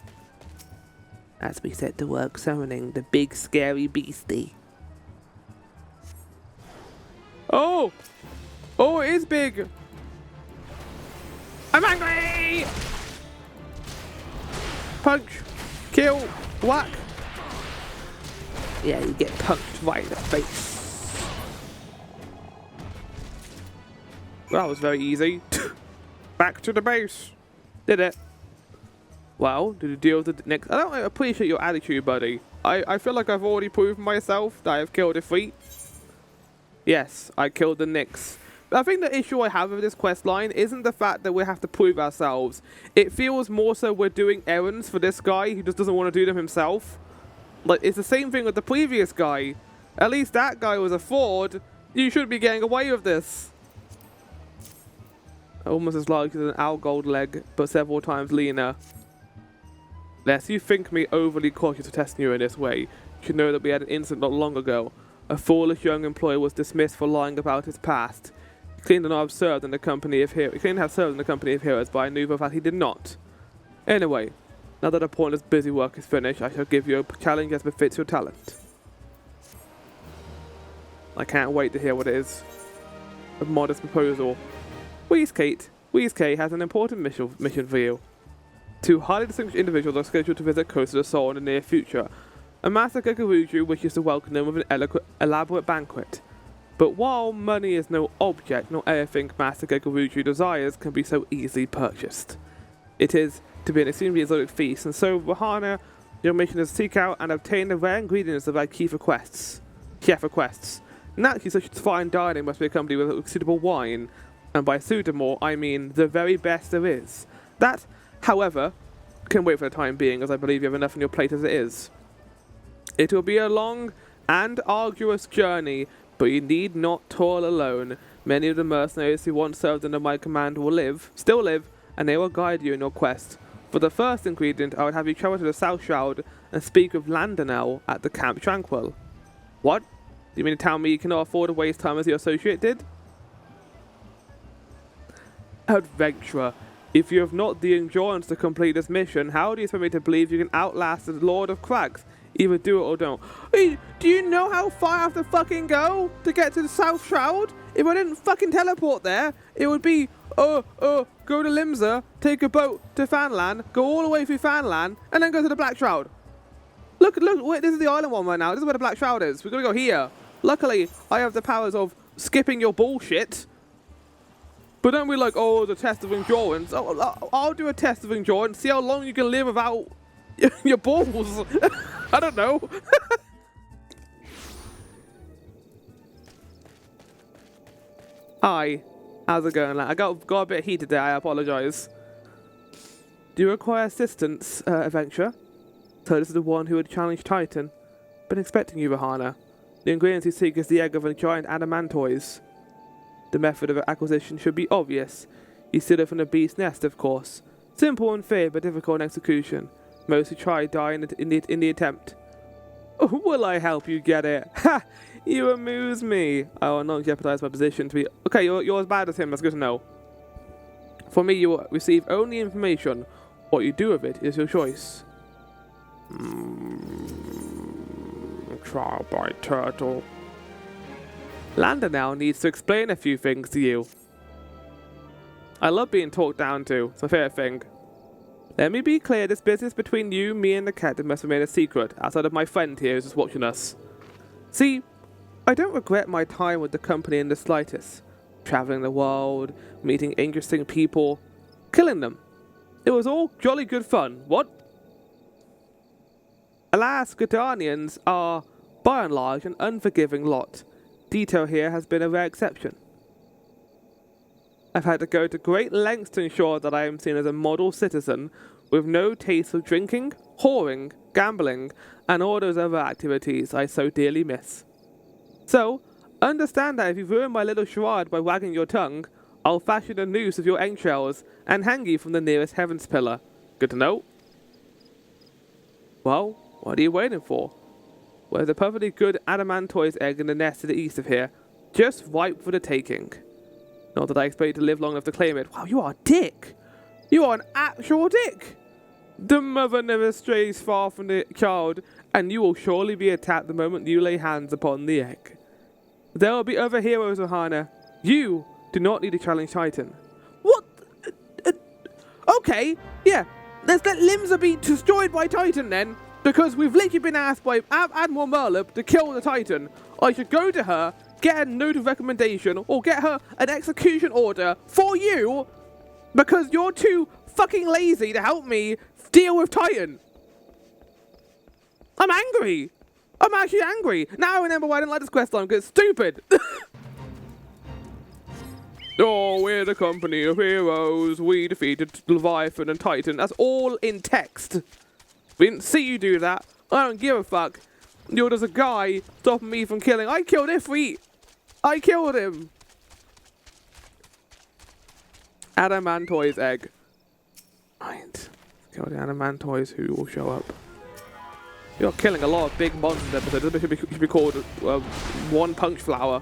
as we set to work summoning the big scary beastie. Oh! Oh, it is big! I'm angry! Punch! Kill! Whack! Yeah, you get punched right in the face. Well, that was very easy. Back to the base. Did it. Well, did you deal with the next? I don't appreciate your attitude, buddy. I feel like I've already proven myself that I have killed a fleet. Yes, I killed the Nix. But I think the issue I have with this quest line isn't the fact that we have to prove ourselves. It feels more so we're doing errands for this guy who just doesn't want to do them himself. Like, it's the same thing with the previous guy. At least that guy was a fraud. You shouldn't be getting away with this. Almost as large as an owl gold leg, but several times leaner. Lest you think me overly cautious of testing you in this way, you should know that we had an incident not long ago. A foolish young employee was dismissed for lying about his past. He claimed to not have served in the company of heroes. He claimed to have served in the company of heroes, but I knew for a fact he did not. Anyway, now that the pointless busy work is finished, I shall give you a challenge as befits your talent. I can't wait to hear what it is. A modest proposal. Weezk has an important mission for you. Two highly distinguished individuals are scheduled to visit Coast of the Soul in the near future. A Master Goobbues wishes to welcome them with an elaborate banquet. But while money is no object, not everything Master Goobbues desires can be so easily purchased. It is to be an extremely exotic feast, and so, Rahana, your mission is to seek out and obtain the rare ingredients of our chef requests. Naturally, such fine dining must be accompanied with suitable wine, and by suitable, I mean the very best there is. That, however, can wait for the time being, as I believe you have enough on your plate as it is. It will be a long and arduous journey, but you need not toil alone. Many of the mercenaries who once served under my command will still live, and they will guide you in your quest. For the first ingredient, I would have you travel to the South Shroud and speak with Landonel at the Camp Tranquil. What? Do you mean to tell me you cannot afford to waste time as your associate did? Adventurer, if you have not the endurance to complete this mission, how do you expect me to believe you can outlast the Lord of Crags? Either do it or don't. Hey, do you know how far I have to fucking go to get to the South Shroud? If I didn't fucking teleport there, it would be, go to Limsa, take a boat to Fanland, go all the way through Fanland, and then go to the Black Shroud. Look, wait, this is the island one right now. This is where the Black Shroud is. We're gonna go here. Luckily, I have the powers of skipping your bullshit. But don't be like, oh, the test of endurance. Oh, I'll do a test of endurance, see how long you can live without your balls. I don't know. Hi. How's it going, lad? I got a bit heated there. I apologize. Do you require assistance, adventurer? So this is the one who would challenge Titan. Been expecting you, Rahana. The ingredients you seek is the egg of a giant adamantoise. The method of acquisition should be obvious. You steal it from the beast's nest, of course. Simple in theory, but difficult in execution. Most who try die in the attempt. Oh, will I help you get it? Ha! You amuse me. I will not jeopardize my position to be... Okay, you're as bad as him. That's good to know. For me, you will receive only information. What you do with it is your choice. Trial by turtle. Landa now needs to explain a few things to you. I love being talked down to. It's my favorite thing. Let me be clear, this business between you, me and the captain must remain a secret, outside of my friend here who's just watching us. See, I don't regret my time with the company in the slightest. Traveling the world, meeting interesting people, killing them. It was all jolly good fun. What? Alas, Gardanians are, by and large, an unforgiving lot. Detail here has been a rare exception. I've had to go to great lengths to ensure that I am seen as a model citizen with no taste for drinking, whoring, gambling, and all those other activities I so dearly miss. So, understand that if you ruin my little charade by wagging your tongue, I'll fashion a noose of your entrails and hang you from the nearest heavens pillar. Good to know? Well, what are you waiting for? Well, there's a perfectly good adamantoise egg in the nest to the east of here, just ripe for the taking. Not that I expect you to live long enough to claim it. Wow, you are a dick! You are an actual dick! The mother never strays far from the child, and you will surely be attacked the moment you lay hands upon the egg. There will be other heroes, Rahana. You do not need to challenge Titan. What? Okay, yeah. Let's let Limsa be destroyed by Titan then, because we've literally been asked by Admiral Merlip to kill the Titan. I should go to her, get a note of recommendation, or get her an execution order for you, because you're too fucking lazy to help me deal with Titan. I'm angry. I'm actually angry. Now I remember why I didn't like this quest line, because it's stupid. Oh, we're the company of heroes. We defeated Leviathan and Titan. That's all in text. We didn't see you do that. I don't give a fuck. You're just a guy stopping me from killing. I killed Ifrit. I killed him. Adamantoise egg. Right. Kill the Adamantoise who will show up. You're killing a lot of big monsters episode. This should be called One Punch Flower.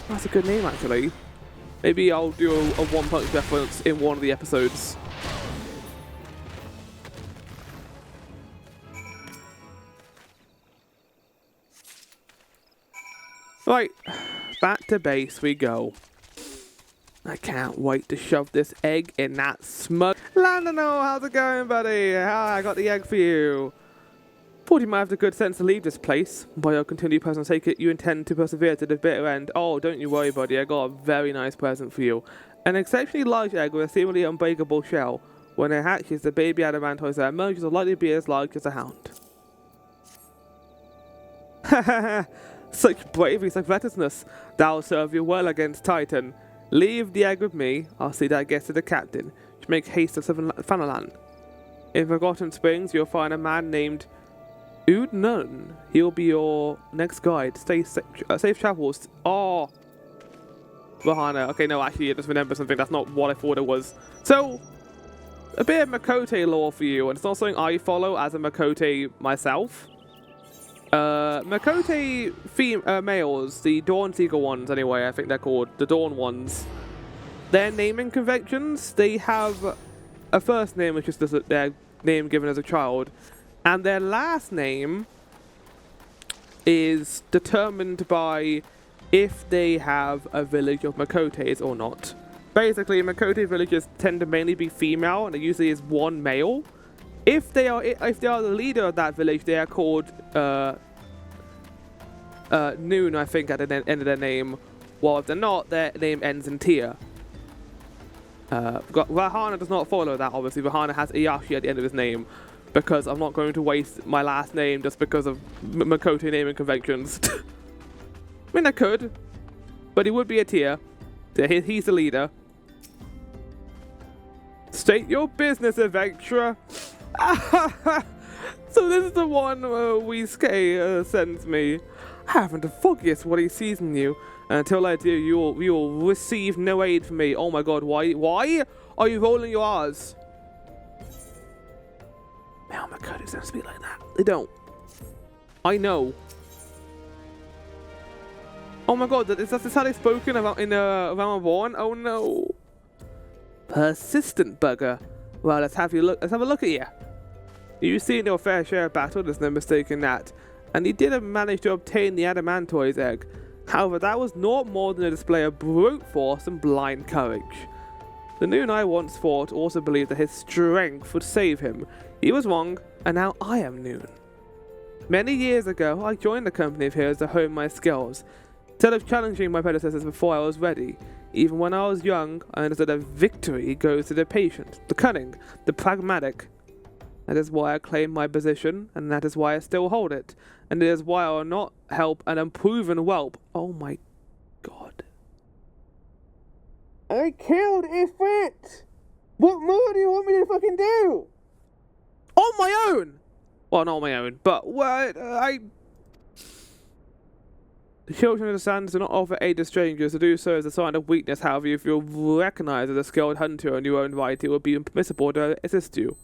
That's a good name, actually. Maybe I'll do a One Punch reference in one of the episodes. Right, back to base we go. I can't wait to shove this egg in that smug... Landano, how's it going, buddy? I got the egg for you. Thought you might have the good sense to leave this place. By your continued personal take it, you intend to persevere to the bitter end. Oh, don't you worry, buddy. I got a very nice present for you. An exceptionally large egg with a seemingly unbreakable shell. When it hatches, the baby adamantoise that emerges will likely be as large as a hound. Hahaha. Such bravery, such recklessness. That'll serve you well against Titan. Leave the egg with me. I'll see that it gets to the captain. To make haste to Fanalan. In Forgotten Springs, you'll find a man named Ood Nun. He'll be your next guide. Stay safe travels. Oh, Rahana. Okay, no, actually, I just remember something. That's not what I thought it was. So, a bit of Makote lore for you, and it's not something I follow as a Makote myself. Makote males, the Dawn Seeker ones anyway, I think they're called, the Dawn ones. Their naming conventions, they have a first name which is just their name given as a child, And their last name is determined by if they have a village of Makotes or not. Basically, Makote villages tend to mainly be female, and there usually is one male. If they are the leader of that village, they are called Noon, I think, at the end of their name. While if they're not, their name ends in Tia. Rahana does not follow that, obviously. Rahana has Iyashi at the end of his name, because I'm not going to waste my last name just because of Makote naming conventions. I mean, I could, but he would be a Tia. He's the leader. State your business, adventurer. So this is the one Whiskey sends me. I haven't the foggiest what he sees in you. Until I do, you will receive no aid from me. Oh my god, why are you rolling your R's? Man, oh my god, it doesn't speak like that. They don't. I know. Oh my god, is that how they've spoken about in Realm Reborn? Oh no. Persistent bugger. Well, let's have a look at you. You've seen your fair share of battle, there's no mistake in that. And you did manage to obtain the Adamantoise egg. However, that was not more than a display of brute force and blind courage. The Noon I once fought also believed that his strength would save him. He was wrong, and now I am Noon. Many years ago, I joined the company of heroes to hone my skills. Instead of challenging my predecessors before I was ready, even when I was young, I understood that victory goes to the patient, the cunning, the pragmatic. That is why I claim my position, and that is why I still hold it. And it is why I will not help an unproven whelp. Oh my god. I killed Ifrit! What more do you want me to fucking do? On my own! Well, not on my own, but what The children of the sands do not offer aid to strangers. To do so is a sign of weakness. However, if you're recognized as a skilled hunter in your own right, it would be impermissible to assist you.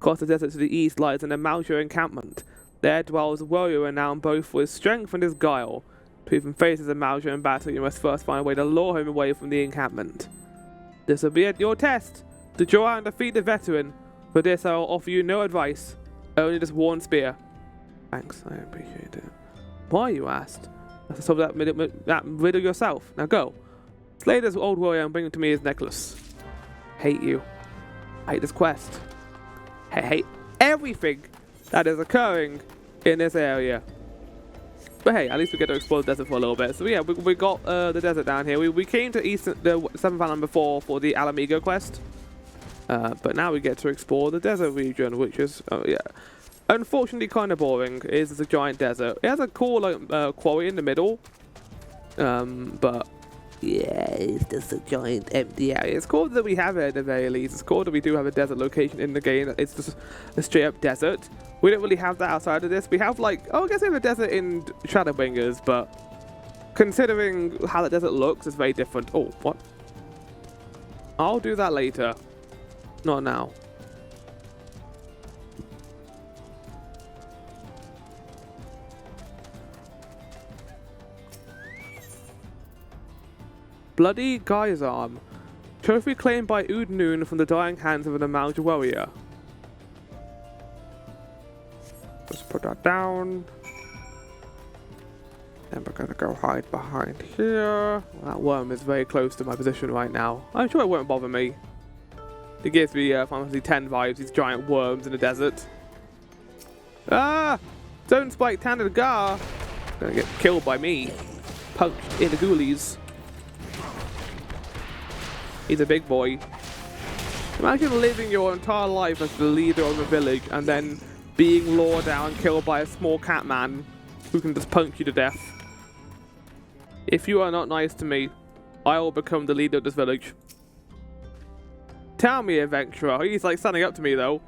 Across the desert to the east lies an Amalja encampment. There dwells a warrior renowned both for his strength and his guile. To even face his Amalja in battle, you must first find a way to lure him away from the encampment. This will be at your test, to draw out and defeat the veteran. For this I will offer you no advice, only this worn spear. Thanks, I appreciate it. Why, you asked? Let's solve that riddle yourself. Now go. Slay this old warrior and bring him to me his necklace. Hate you. Hate this quest. Hate everything that is occurring in this area. But hey, at least we get to explore the desert for a little bit. So yeah, we got the desert down here. We came to the 7th island before for the Alamigo quest. But now we get to explore the desert region, which is, yeah, unfortunately kind of boring. It is a giant desert. It has a cool quarry in the middle. But yeah, it's just a giant empty area. It's cool that we have it at the very least. It's cool that we do have a desert location in the game. It's just a straight up desert. We don't really have that outside of this. We have I guess we have a desert in Shadowbringers, but considering how the desert looks, it's very different. Oh, what? I'll do that later. Not now. Bloody Guy's Arm. Trophy claimed by Ood Noon from the dying hands of an Amalja warrior. Let's put that down. Then we're gonna go hide behind here. Well, that worm is very close to my position right now. I'm sure it won't bother me. It gives me Final Fantasy X vibes, these giant worms in the desert. Ah! Zone Spike Tanagar! Gonna get killed by me. Punched in the ghoulies. He's a big boy. Imagine living your entire life as the leader of a village and then being lured down and killed by a small cat man who can just punch you to death. If you are not nice to me, I will become the leader of this village. Tell me, adventurer. He's standing up to me though.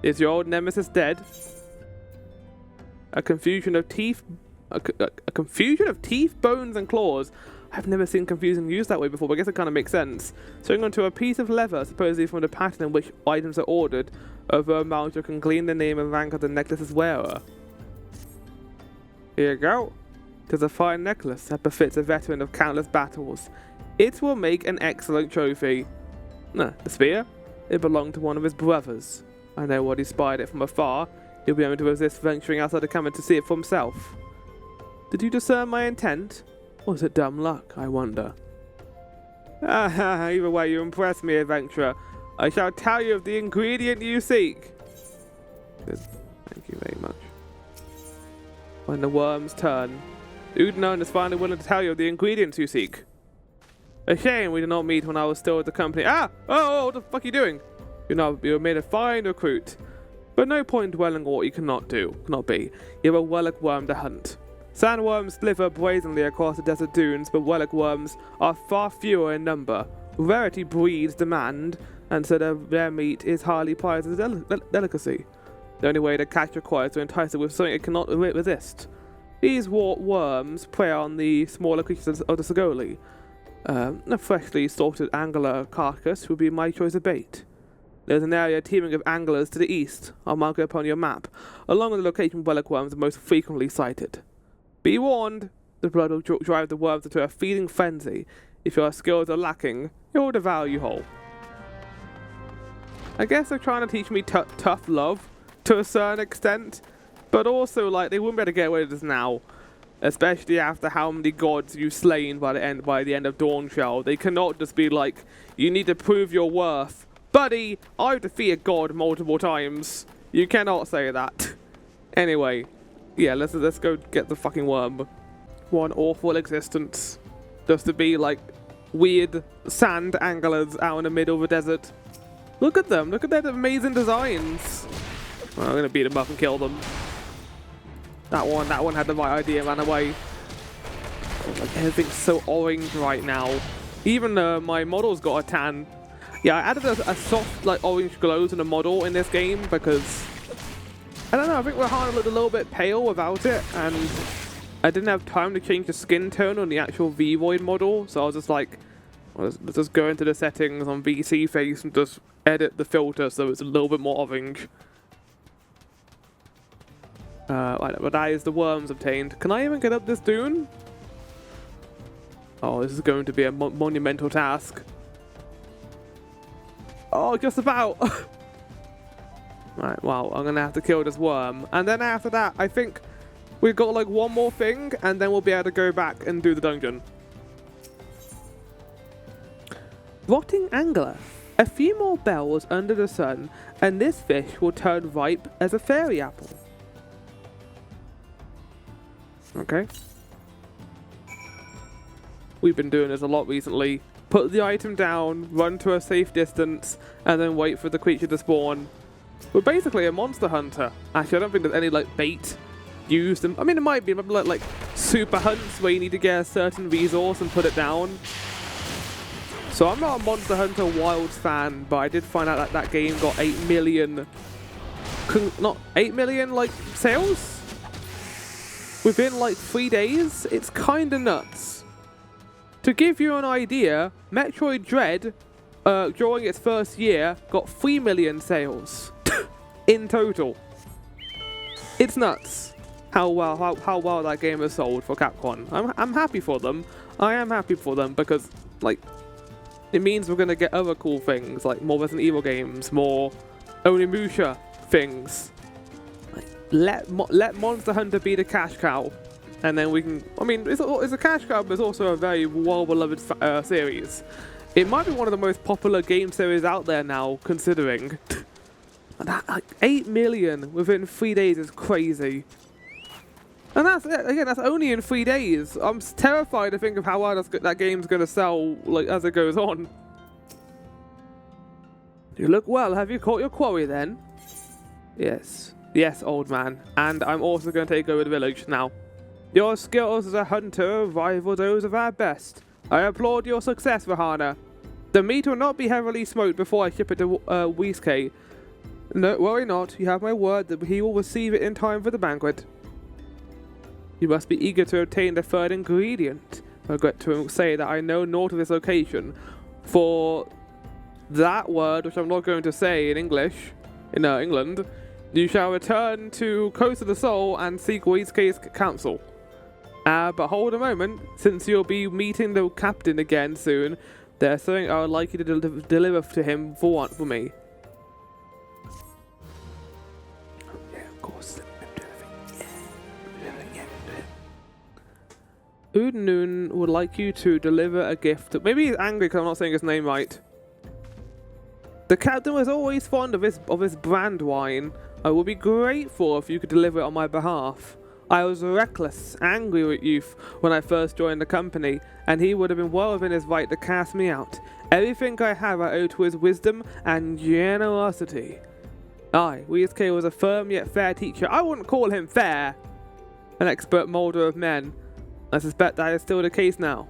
Is your old nemesis dead? A confusion of teeth, bones, and claws. I've never seen confusing used that way before, but I guess it kind of makes sense. Swing onto a piece of leather, supposedly from the pattern in which items are ordered, over Amalja can glean the name and rank of the necklace's wearer. Here you go. It is a fine necklace that befits a veteran of countless battles. It will make an excellent trophy. The spear? It belonged to one of his brothers. I know what he spied it from afar. He'll be able to resist venturing outside the cabin to see it for himself. Did you discern my intent? Or was it dumb luck, I wonder? Either way, you impress me, adventurer. I shall tell you of the ingredient you seek. Thank you very much. When the worms turn, Udnon is finally willing to tell you of the ingredients you seek. A shame we did not meet when I was still with the company. Oh, what the fuck are you doing? You made a fine recruit. But no point dwelling on what you cannot be. You have a Wellick worm to hunt. Sandworms slither brazenly across the desert dunes, but Wellick worms are far fewer in number. Rarity breeds demand, and so their meat is highly prized as a delicacy. The only way to catch requires to entice it with something it cannot resist. These worms prey on the smaller creatures of the Sagoli. A freshly salted angler carcass would be my choice of bait. There's an area teeming of anglers to the east. I'll mark it upon your map, along with the location Wellick worms are most frequently sighted. Be warned, the blood will drive the worms into a feeding frenzy. If your skills are lacking, it will devour you whole. I guess they're trying to teach me tough love, to a certain extent, but also, like, they wouldn't be able to get away with this now. Especially after how many gods you've slain by the end of Dawnshell. They cannot just be like, you need to prove your worth. Buddy, I've defeated God multiple times. You cannot say that. Anyway, yeah, let's go get the fucking worm. What an awful existence. Just to be like weird sand anglers out in the middle of a desert. Look at them. Look at their amazing designs. Well, I'm gonna beat them up and kill them. That one had the right idea and ran away. Like, everything's so orange right now. Even my model's got a tan. Yeah, I added a soft, like, orange glow to the model in this game because, I don't know, I think Rahana looked a little bit pale without it, and I didn't have time to change the skin tone on the actual V-Void model, so I was just like, let's just go into the settings on VC face and just edit the filter so it's a little bit more orange. But that is the worms obtained. Can I even get up this dune? Oh, this is going to be a monumental task. Oh, just about. Right, well, I'm gonna have to kill this worm. And then after that, I think we've got like one more thing, and then we'll be able to go back and do the dungeon. Rotting angler. A few more bells under the sun, and this fish will turn ripe as a fairy apple. Okay. We've been doing this a lot recently. Put the item down, run to a safe distance, and then wait for the creature to spawn. We're basically a monster hunter. Actually, I don't think there's any like bait used. I mean, it might be like super hunts where you need to get a certain resource and put it down. So I'm not a Monster Hunter Wilds fan, but I did find out that that game got 8 million, not 8 million like sales within like 3 days. It's kind of nuts. To give you an idea, Metroid Dread, during its first year, got 3 million sales in total. It's nuts how well that game has sold for Capcom. I'm happy for them. I am happy for them because like it means we're gonna get other cool things like more Resident Evil games, more Onimusha things. Let Monster Hunter be the cash cow. And then we can, I mean, it's a cash cow, but it's also a very well-beloved series. It might be one of the most popular game series out there now, considering. That, like, 8 million within 3 days is crazy. And that's, again, that's only in 3 days. I'm terrified to think of how well that game's going to sell, like, as it goes on. You look well. Have you caught your quarry, then? Yes. Yes, old man. And I'm also going to take over the village now. Your skills as a hunter rival those of our best. I applaud your success, Rahana. The meat will not be heavily smoked before I ship it to Whiskey. No, worry not. You have my word that he will receive it in time for the banquet. You must be eager to obtain the third ingredient. I regret to say that I know naught of this location. For that word, which I'm not going to say in English, in England, you shall return to Coast of the Soul and seek Whiskey's counsel. But hold a moment, since you'll be meeting the captain again soon, there's something I would like you to deliver to him for me. Yeah, of course. Udnun would like you to deliver a gift. Maybe he's angry because I'm not saying his name right. The captain was always fond of his brand wine. I would be grateful if you could deliver it on my behalf. I was reckless, angry with youth when I first joined the company, and he would have been well within his right to cast me out. Everything I have I owe to his wisdom and generosity. Aye, Weezk was a firm yet fair teacher. I wouldn't call him fair. An expert moulder of men. I suspect that is still the case now.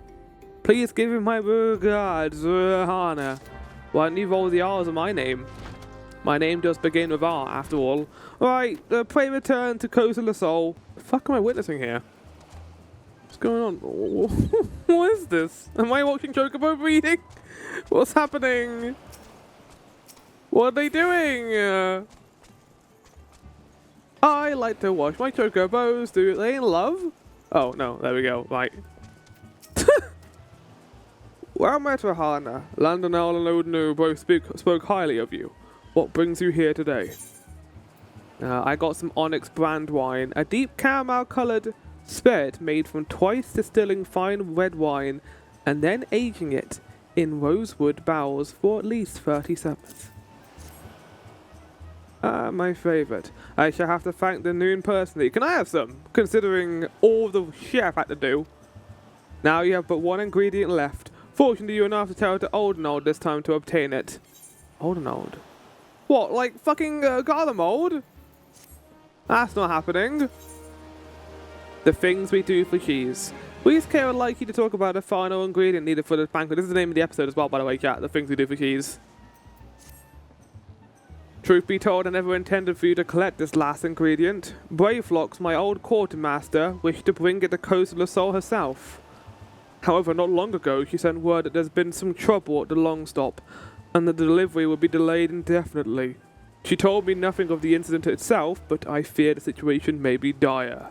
Please give him my regards, Hana. Why don't you roll the R's of my name? My name does begin with R, after all. Right, pray return to Coast of the Soul. The fuck am I witnessing here? What's going on? What is this? Am I watching Chocobo breeding? What's happening? What are they doing? I like to watch my Chocobos. Do they in love? Oh, no, there we go. Right. Well met, Rahana. Landonal and Odinu both spoke highly of you. What brings you here today? I got some Onyx brand wine, a deep caramel-coloured spirit made from twice distilling fine red wine and then aging it in rosewood barrels for at least 30 summers. My favourite. I shall have to thank the Noon personally. Can I have some? Considering all the shit I've had to do. Now you have but one ingredient left. Fortunately, you enough to tell to Old this time to obtain it. Old? What, like fucking Garlemald? That's not happening. The things we do for cheese. Weezk would like you to talk about the final ingredient needed for the banquet. This is the name of the episode as well, by the way, chat. The things we do for cheese. Truth be told, I never intended for you to collect this last ingredient. Brayflox, my old quartermaster, wished to bring it to Coast of the Soul herself. However, not long ago, she sent word that there's been some trouble at the Longstop, and the delivery will be delayed indefinitely. She told me nothing of the incident itself, but I fear the situation may be dire.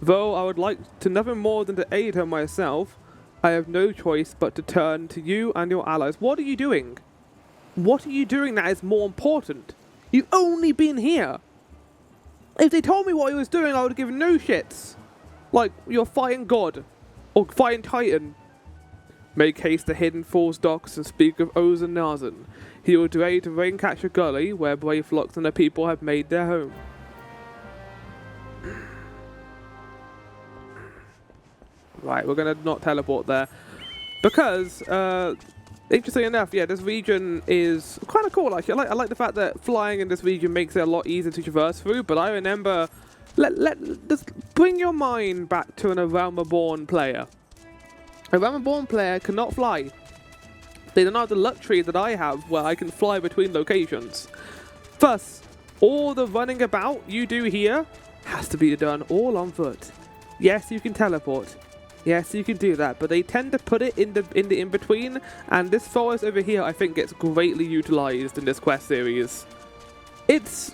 Though I would like to nothing more than to aid her myself, I have no choice but to turn to you and your allies. What are you doing? What are you doing that is more important? You've only been here. If they told me what he was doing, I would have given no shits. Like, you're fighting God. Or fighting Titan. Make haste to Hidden Falls docks and speak of Ozen Nazen. He will dray to Raincatcher Gully, where Brayflox and the people have made their home. Right, we're gonna not teleport there. Because, interesting enough, yeah, this region is kind of cool, actually. I like the fact that flying in this region makes it a lot easier to traverse through, but I remember... Just bring your mind back to a Realm Reborn player. A Realm Reborn player cannot fly. They don't have the luxury that I have, where I can fly between locations. Thus, all the running about you do here has to be done all on foot. Yes, you can teleport. Yes, you can do that, but they tend to put it in the in-between, and this forest over here, I think, gets greatly utilized in this quest series. It's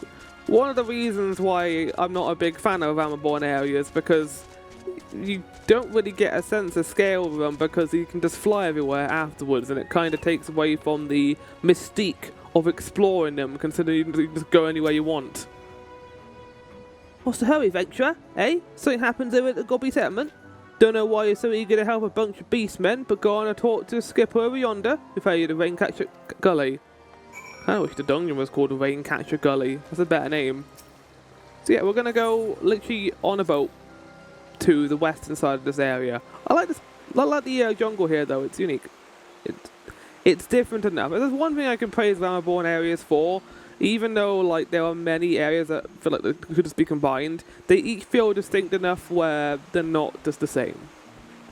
one of the reasons why I'm not a big fan of Realm Reborn areas, because you don't really get a sense of scale of them, because you can just fly everywhere afterwards, and it kind of takes away from the mystique of exploring them, considering you can just go anywhere you want. What's the hurry, venturer? Eh? Something happens over at the Goobbues settlement? Don't know why you're so eager to help a bunch of beastmen, but go on and talk to the skipper over yonder, refer you to Raincatcher Gully. I wish the dungeon was called Raincatcher Gully. That's a better name. So yeah, we're gonna go literally on a boat to the western side of this area. I like this. I like the jungle here, though. It's unique. It's different enough. There's one thing I can praise Realm Reborn areas for. Even though like there are many areas that feel like they could just be combined, they each feel distinct enough where they're not just the same.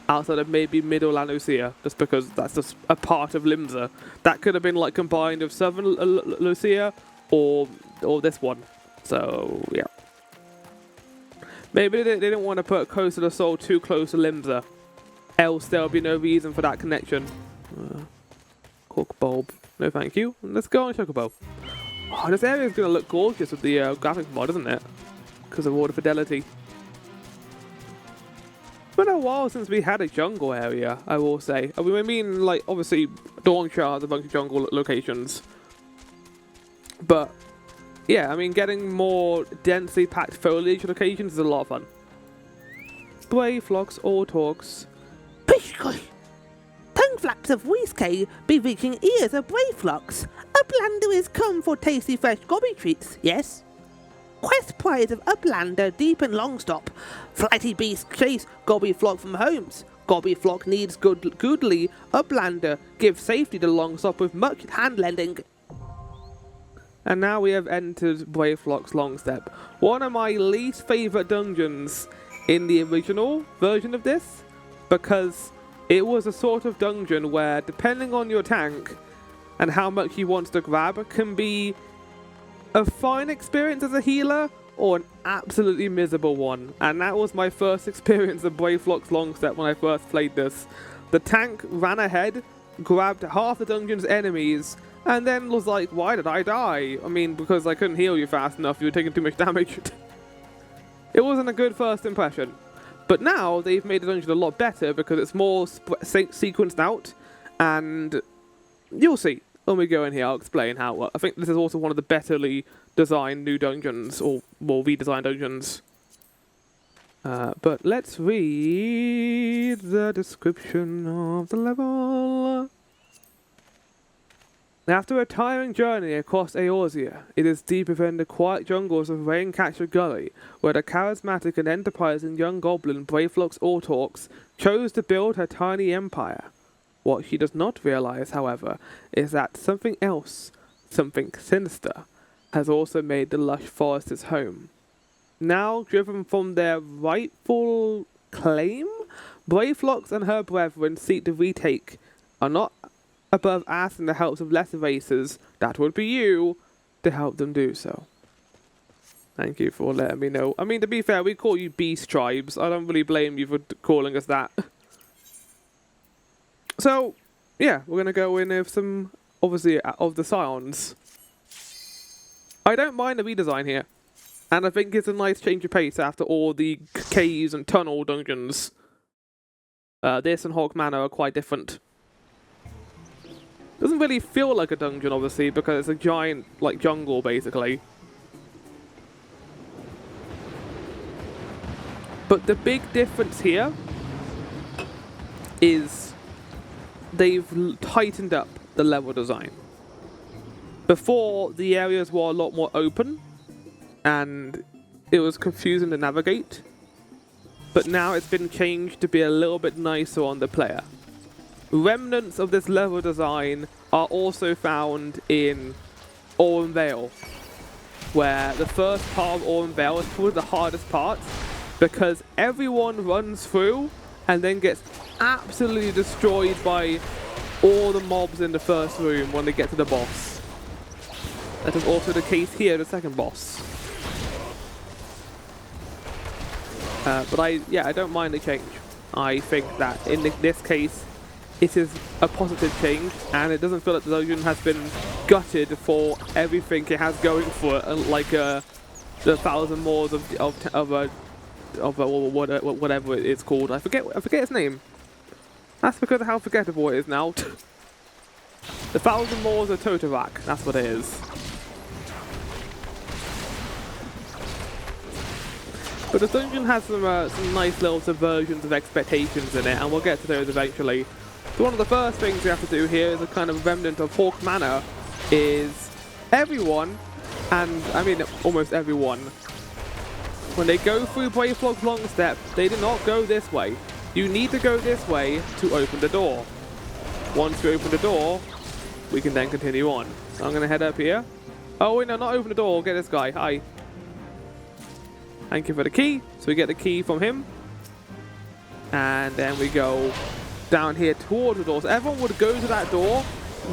Outside of maybe Middle Lucia, just because that's just a part of Limsa. That could have been like combined of Southern Lucia or this one. So yeah, maybe they didn't want to put Coast of the Soul too close to Limsa, else there'll be no reason for that connection. Cork bulb, no thank you. Let's go on Chocobo. Oh, this area is going to look gorgeous with the graphics mod, isn't it? Because of all the fidelity. It's been a while since we had a jungle area, I will say. I mean, like, obviously, Dawnshire has a bunch of jungle locations. But, yeah, I mean, getting more densely packed foliage locations is a lot of fun. Brayflox all talks. Pishkoy! Tongue flaps of whiskey be reaching ears of Brayflox. Uplander is come for tasty fresh gobby treats, yes? Quest prize of Uplander deep in Longstop. Flighty beast chase gobby flock from homes. Gobby flock needs goodly. Uplander give safety to Longstop with much hand lending. And now we have entered Brayflox Longstop, one of my least favourite dungeons in the original version of this, because it was a sort of dungeon where, depending on your tank and how much you want to grab, can be a fine experience as a healer or an absolutely miserable one. And that was my first experience of Brayflox Longstop when I first played this. The tank ran ahead, grabbed half the dungeon's enemies, and then was like, why did I die? I mean, because I couldn't heal you fast enough, you were taking too much damage. It wasn't a good first impression. But now they've made the dungeon a lot better because it's more sequenced out, and you'll see when we go in here. I'll explain how. Well, I think this is also one of the betterly designed new dungeons, or more redesigned dungeons. But let's read the description of the level. After a tiring journey across Eorzea, it is deep within the quiet jungles of Raincatcher Gully, where the charismatic and enterprising young goblin Brayflox Ortorx chose to build her tiny empire. What she does not realize, however, is that something else, something sinister, has also made the lush forest its home. Now driven from their rightful claim, Brayflox and her brethren seek to retake, are not above asking the help of lesser races, that would be you, to help them do so. Thank you for letting me know. I mean, to be fair, we call you beast tribes. I don't really blame you for calling us that. So, yeah, we're going to go in with some, obviously, of the Scions. I don't mind the redesign here. And I think it's a nice change of pace after all the caves and tunnel dungeons. This and Hawk Manor are quite different. Doesn't really feel like a dungeon, obviously, because it's a giant, like, jungle, basically. But the big difference here is they've tightened up the level design. Before, the areas were a lot more open, and it was confusing to navigate. But now it's been changed to be a little bit nicer on the player. Remnants of this level design are also found in Auron Vale, where the first part of Auron Vale is probably the hardest part, because everyone runs through and then gets absolutely destroyed by all the mobs in the first room when they get to the boss. That is also the case here, the second boss. But I don't mind the change. I think that in this case, it is a positive change, and it doesn't feel like the dungeon has been gutted for everything it has going for it, like the 1,000 Moors of whatever it's called. I forget its name. That's because of how forgettable it is now. The 1,000 Moors of Totorak. That's what it is. But the dungeon has some nice little subversions of expectations in it, and we'll get to those eventually. So one of the first things we have to do here is a kind of remnant of Hawk Manor, is everyone, and I mean almost everyone, when they go through Brayflox Longstop, they do not go this way. You need to go this way to open the door. Once you open the door, we can then continue on. So I'm going to head up here. Oh wait, no, not open the door, get this guy. Hi. Thank you for the key. So we get the key from him. And then we go down here towards the door. So everyone would go to that door,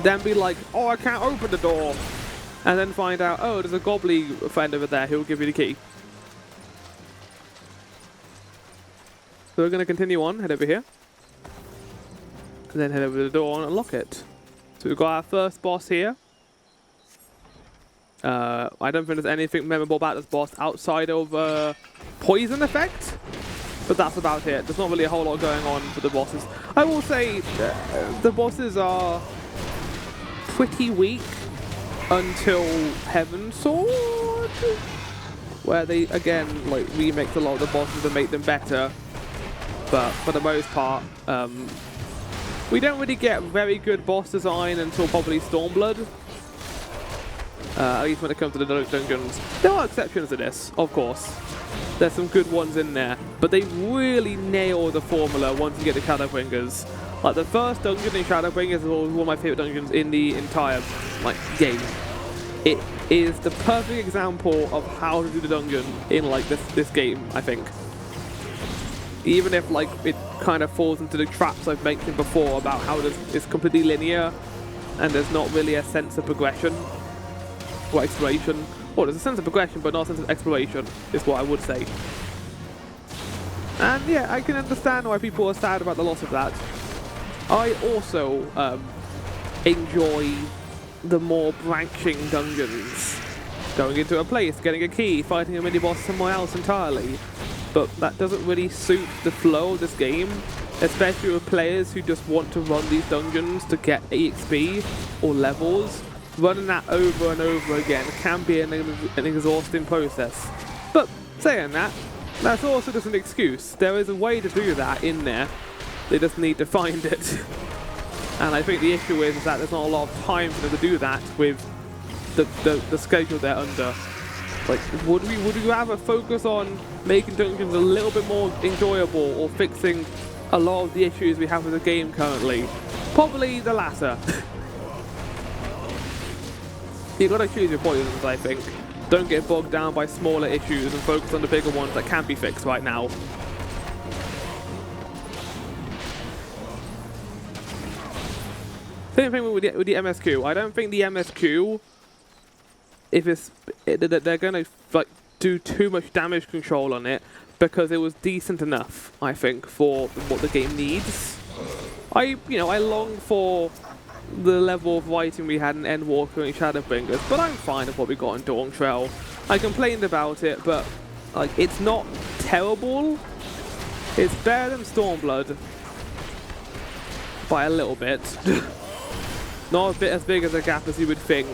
then be like, oh, I can't open the door. And then find out, oh, there's a gobbly friend over there who'll give you the key. So we're going to continue on, head over here. And then head over to the door and unlock it. So we've got our first boss here. I don't think there's anything memorable about this boss outside of poison effect. But that's about it. There's not really a whole lot going on for the bosses. I will say the bosses are pretty weak until Heaven Sword, where they again like remix a lot of the bosses and make them better. but for the most part, we don't really get very good boss design until probably Stormblood. At least when it comes to the dungeons. There are exceptions to this, of course. There's some good ones in there, but they really nail the formula once you get the Shadowbringers. Like the first dungeon in Shadowbringers is one of my favorite dungeons in the entire game. It is the perfect example of how to do the dungeon in this game, I think. Even if it kind of falls into the traps I've mentioned before about how it's completely linear and there's not really a sense of progression or exploration. Well, there's a sense of progression, but not a sense of exploration, is what I would say. And yeah, I can understand why people are sad about the loss of that. I also enjoy the more branching dungeons. Going into a place, getting a key, fighting a mini-boss somewhere else entirely. But that doesn't really suit the flow of this game, especially with players who just want to run these dungeons to get EXP or levels. Running that over and over again can be an exhausting process. But saying that, that's also just an excuse. There is a way to do that in there. They just need to find it. And I think the issue is that there's not a lot of time for them to do that with the schedule they're under. Would we rather focus on making dungeons a little bit more enjoyable or fixing a lot of the issues we have with the game currently? Probably the latter. You gotta choose your poisons, I think. Don't get bogged down by smaller issues and focus on the bigger ones that can be fixed right now. Same thing with the MSQ. I don't think the MSQ, they're gonna do too much damage control on it because it was decent enough, I think, for what the game needs. I long for the level of writing we had in Endwalker and Shadowbringers, but I'm fine with what we got in Dawn Trail. I complained about it, but it's not terrible. It's better than Stormblood by a little bit. Not a bit as big as a gap as you would think.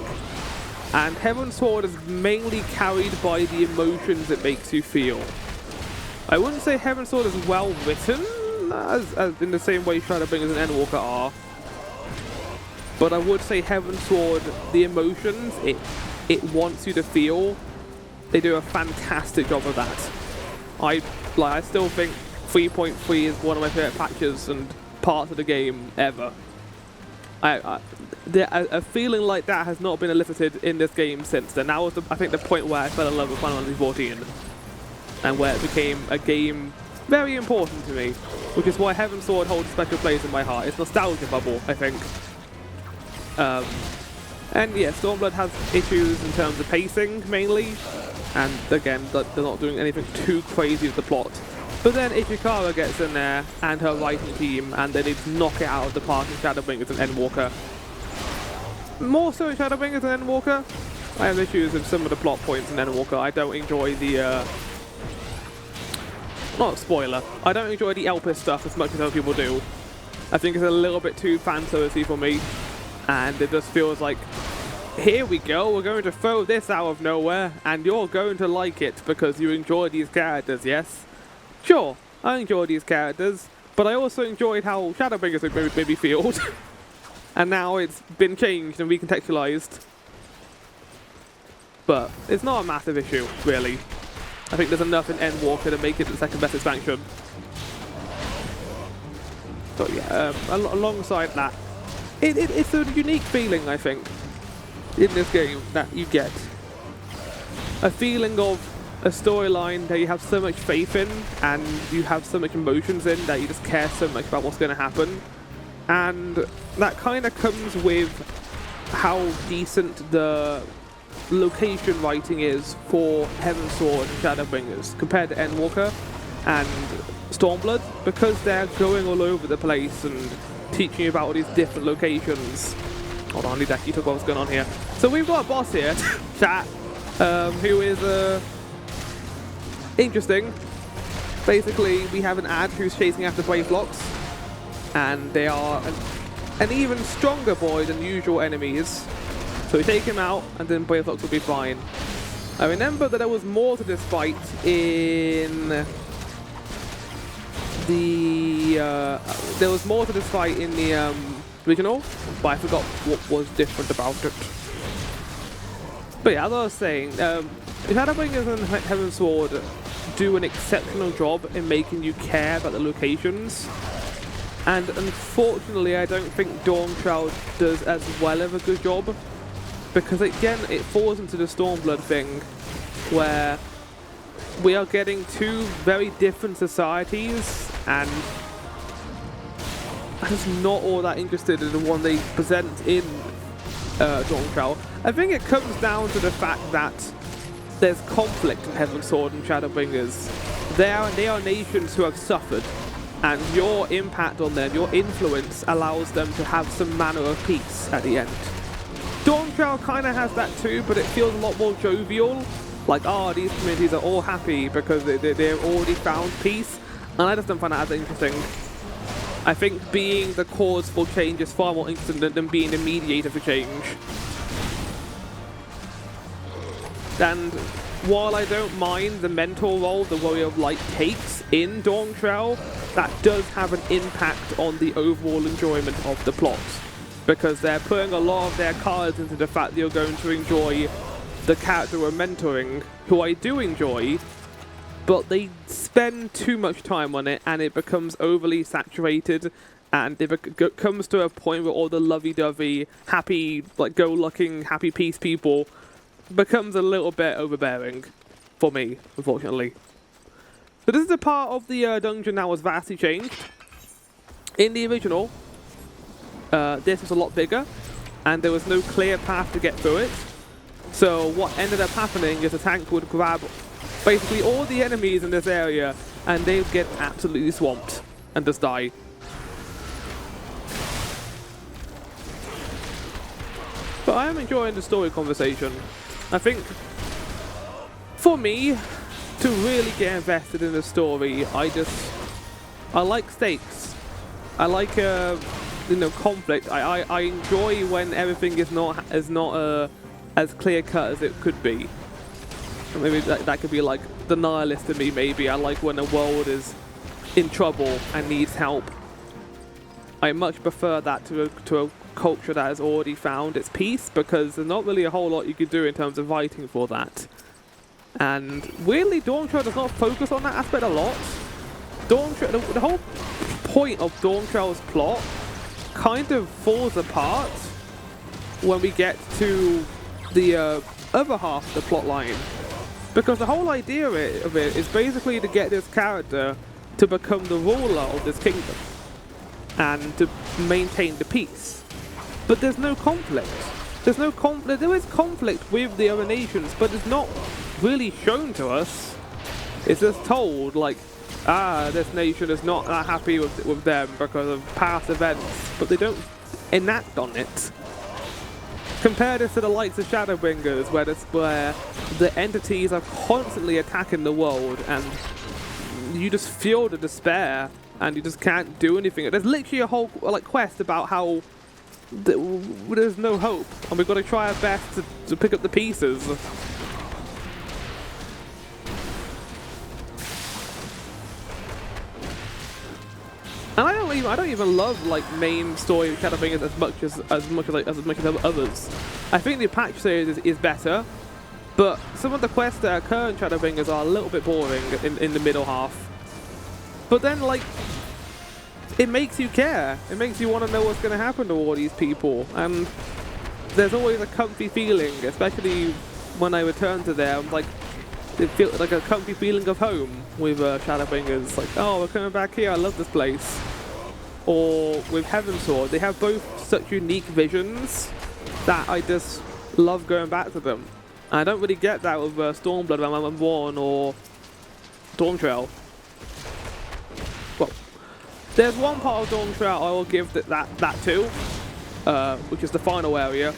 And Heaven's Sword is mainly carried by the emotions it makes you feel. I wouldn't say Heaven's Sword is well written, as in the same way Shadowbringers and Endwalker are. But I would say Heaven's Sword, the emotions it wants you to feel, they do a fantastic job of that. I still think 3.3 is one of my favorite patches and parts of the game ever. A feeling like that has not been elicited in this game since then. That was, I think, the point where I fell in love with Final Fantasy XIV, and where it became a game very important to me, which is why Heaven's Sword holds a special place in my heart. It's nostalgia bubble, I think. And yeah, Stormblood has issues in terms of pacing, mainly, and again, they're not doing anything too crazy with the plot. But then Ishikawa gets in there, and her writing team, and they need to knock it out of the park in Shadowbringers and Endwalker. More so in Shadowbringers and Endwalker. I have issues with some of the plot points in Endwalker. I don't enjoy the, not a spoiler, I don't enjoy the Elpis stuff as much as other people do. I think it's a little bit too fan-servicey for me. And it just feels like, here we go, we're going to throw this out of nowhere, and you're going to like it because you enjoy these characters, yes? Sure, I enjoy these characters, but I also enjoyed how Shadowbringers made me feel. And now it's been changed and recontextualized. But it's not a massive issue, really. I think there's enough in Endwalker to make it the second best expansion. So yeah, alongside that, it's a unique feeling, I think, in this game that you get. A feeling of a storyline that you have so much faith in and you have so much emotions in that you just care so much about what's going to happen. And that kind of comes with how decent the location writing is for Heaven's Sword and Shadowbringers compared to Endwalker and Stormblood, because they're going all over the place and teaching you about all these different locations. Hold on, I need to actually talk about what's going on here. So we've got a boss here, chat, who is interesting. Basically, we have an ad who's chasing after Brayflox, and they are an even stronger boy than usual enemies. So we take him out, and then Brayflox will be fine. I remember that there was more to this fight in there was more to this fight in the original, but I forgot what was different about it. But yeah, as I was saying, Shadowbringers and Heaven's Sword do an exceptional job in making you care about the locations. And unfortunately, I don't think Dawnshroud does as well of a good job, because again, it falls into the Stormblood thing, where we are getting two very different societies, and I'm just not all that interested in the one they present in Dawnshroud. I think it comes down to the fact that there's conflict in Heaven's Sword and Shadowbringers. They are nations who have suffered, and your impact on them, your influence, allows them to have some manner of peace at the end. Dawnshroud kind of has that too, but it feels a lot more jovial. Like, oh, these communities are all happy because they've already found peace, and I just don't find that as interesting. I think being the cause for change is far more interesting than being the mediator for change. And while I don't mind the mentor role the Warrior of Light takes in Dawnshroud, that does have an impact on the overall enjoyment of the plot, because they're putting a lot of their cards into the fact that you're going to enjoy the character we're mentoring, who I do enjoy, but they spend too much time on it and it becomes overly saturated, and it comes to a point where all the lovey-dovey, happy, like go-lucking, happy peace people becomes a little bit overbearing for me, unfortunately. So this is a part of the dungeon that was vastly changed. In the original, this was a lot bigger, and there was no clear path to get through it. So what ended up happening is the tank would grab basically all the enemies in this area, and they would get absolutely swamped and just die. But I am enjoying the story conversation. I think, for me, to really get invested in the story, I like stakes. I like conflict. I enjoy when everything is not as clear cut as it could be. Maybe that could be like the nihilist in me. Maybe I like when the world is in trouble and needs help. I much prefer that to a culture that has already found its peace, because there's not really a whole lot you could do in terms of fighting for that. And weirdly, Dawnshroud does not focus on that aspect a lot. The whole point of Dawnshroud's plot kind of falls apart when we get to the other half of the plot line, because the whole idea of it is basically to get this character to become the ruler of this kingdom and to maintain the peace. But there's no conflict. There is conflict with the other nations, but it's not really shown to us. It's just told, like, this nation is not that happy with them because of past events, but they don't enact on it. Compare this to the likes of Shadowbringers, where the entities are constantly attacking the world, and you just feel the despair, and you just can't do anything. There's literally a whole quest about how there's no hope, and we've got to try our best to pick up the pieces. And I don't even love like main story Shadowbringers as much as others. I think the patch series is better, but some of the quests that occur in Shadowbringers are a little bit boring in the middle half. But then, like, it makes you care. It makes you want to know what's going to happen to all these people, and there's always a comfy feeling, especially when I return to them. Like, it feels like a comfy feeling of home with Shadowbringers. Like, oh, we're coming back here, I love this place. Or with Heaven's Sword, they have both such unique visions that I just love going back to them. And I don't really get that with Stormblood, MMORPG, or Dawnshroud. Well, there's one part of Dawnshroud I will give that to, which is the final area.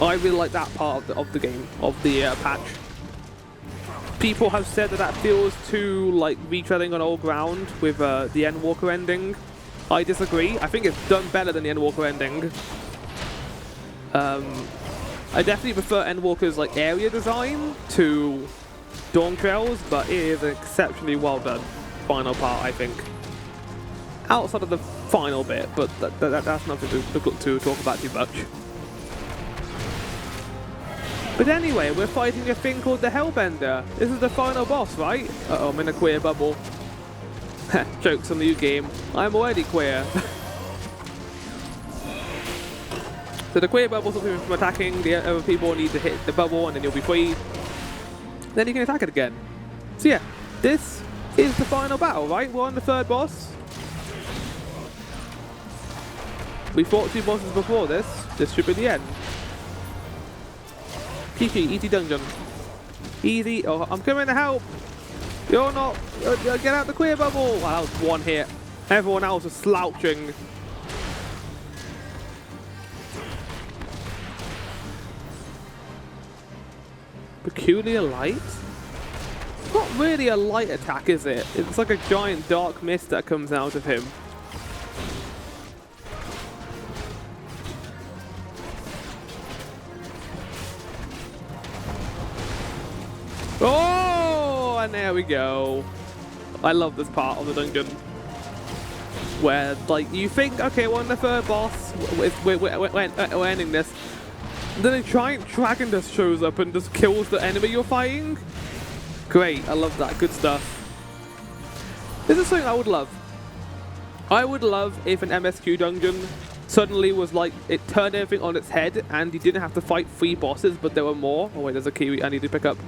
I really like that part of the game, of the patch. People have said that feels too like retreading on old ground with the Endwalker ending. I disagree. I think it's done better than the Endwalker ending. I definitely prefer Endwalker's like area design to Dawnshroud's, but it is an exceptionally well done final part, I think. outside of the final bit, but that's nothing to talk about too much. But anyway, we're fighting a thing called the Hellbender. This is the final boss, right? Uh-oh, I'm in a queer bubble. Jokes on the new game. I'm already queer. So the queer bubble stops him from attacking. The other people need to hit the bubble and then you'll be free. Then you can attack it again. So yeah, this is the final battle, right? We're on the third boss. We fought 2 bosses before this. This should be the end. Kiki, easy dungeon. Easy. Oh, I'm coming to help. You're not. Get out the queer bubble. Wow, that was 1 hit. Everyone else is slouching. Peculiar light? It's not really a light attack, is it? It's like a giant dark mist that comes out of him. Oh, and there we go. I love this part of the dungeon. Where, like, you think, okay, we're on the third boss, we're ending this. Then a giant dragon just shows up and just kills the enemy you're fighting. Great, I love that. Good stuff. This is something I would love. I would love if an MSQ dungeon suddenly was like, it turned everything on its head and you didn't have to fight 3 bosses, but there were more. Oh wait, there's a kiwi I need to pick up.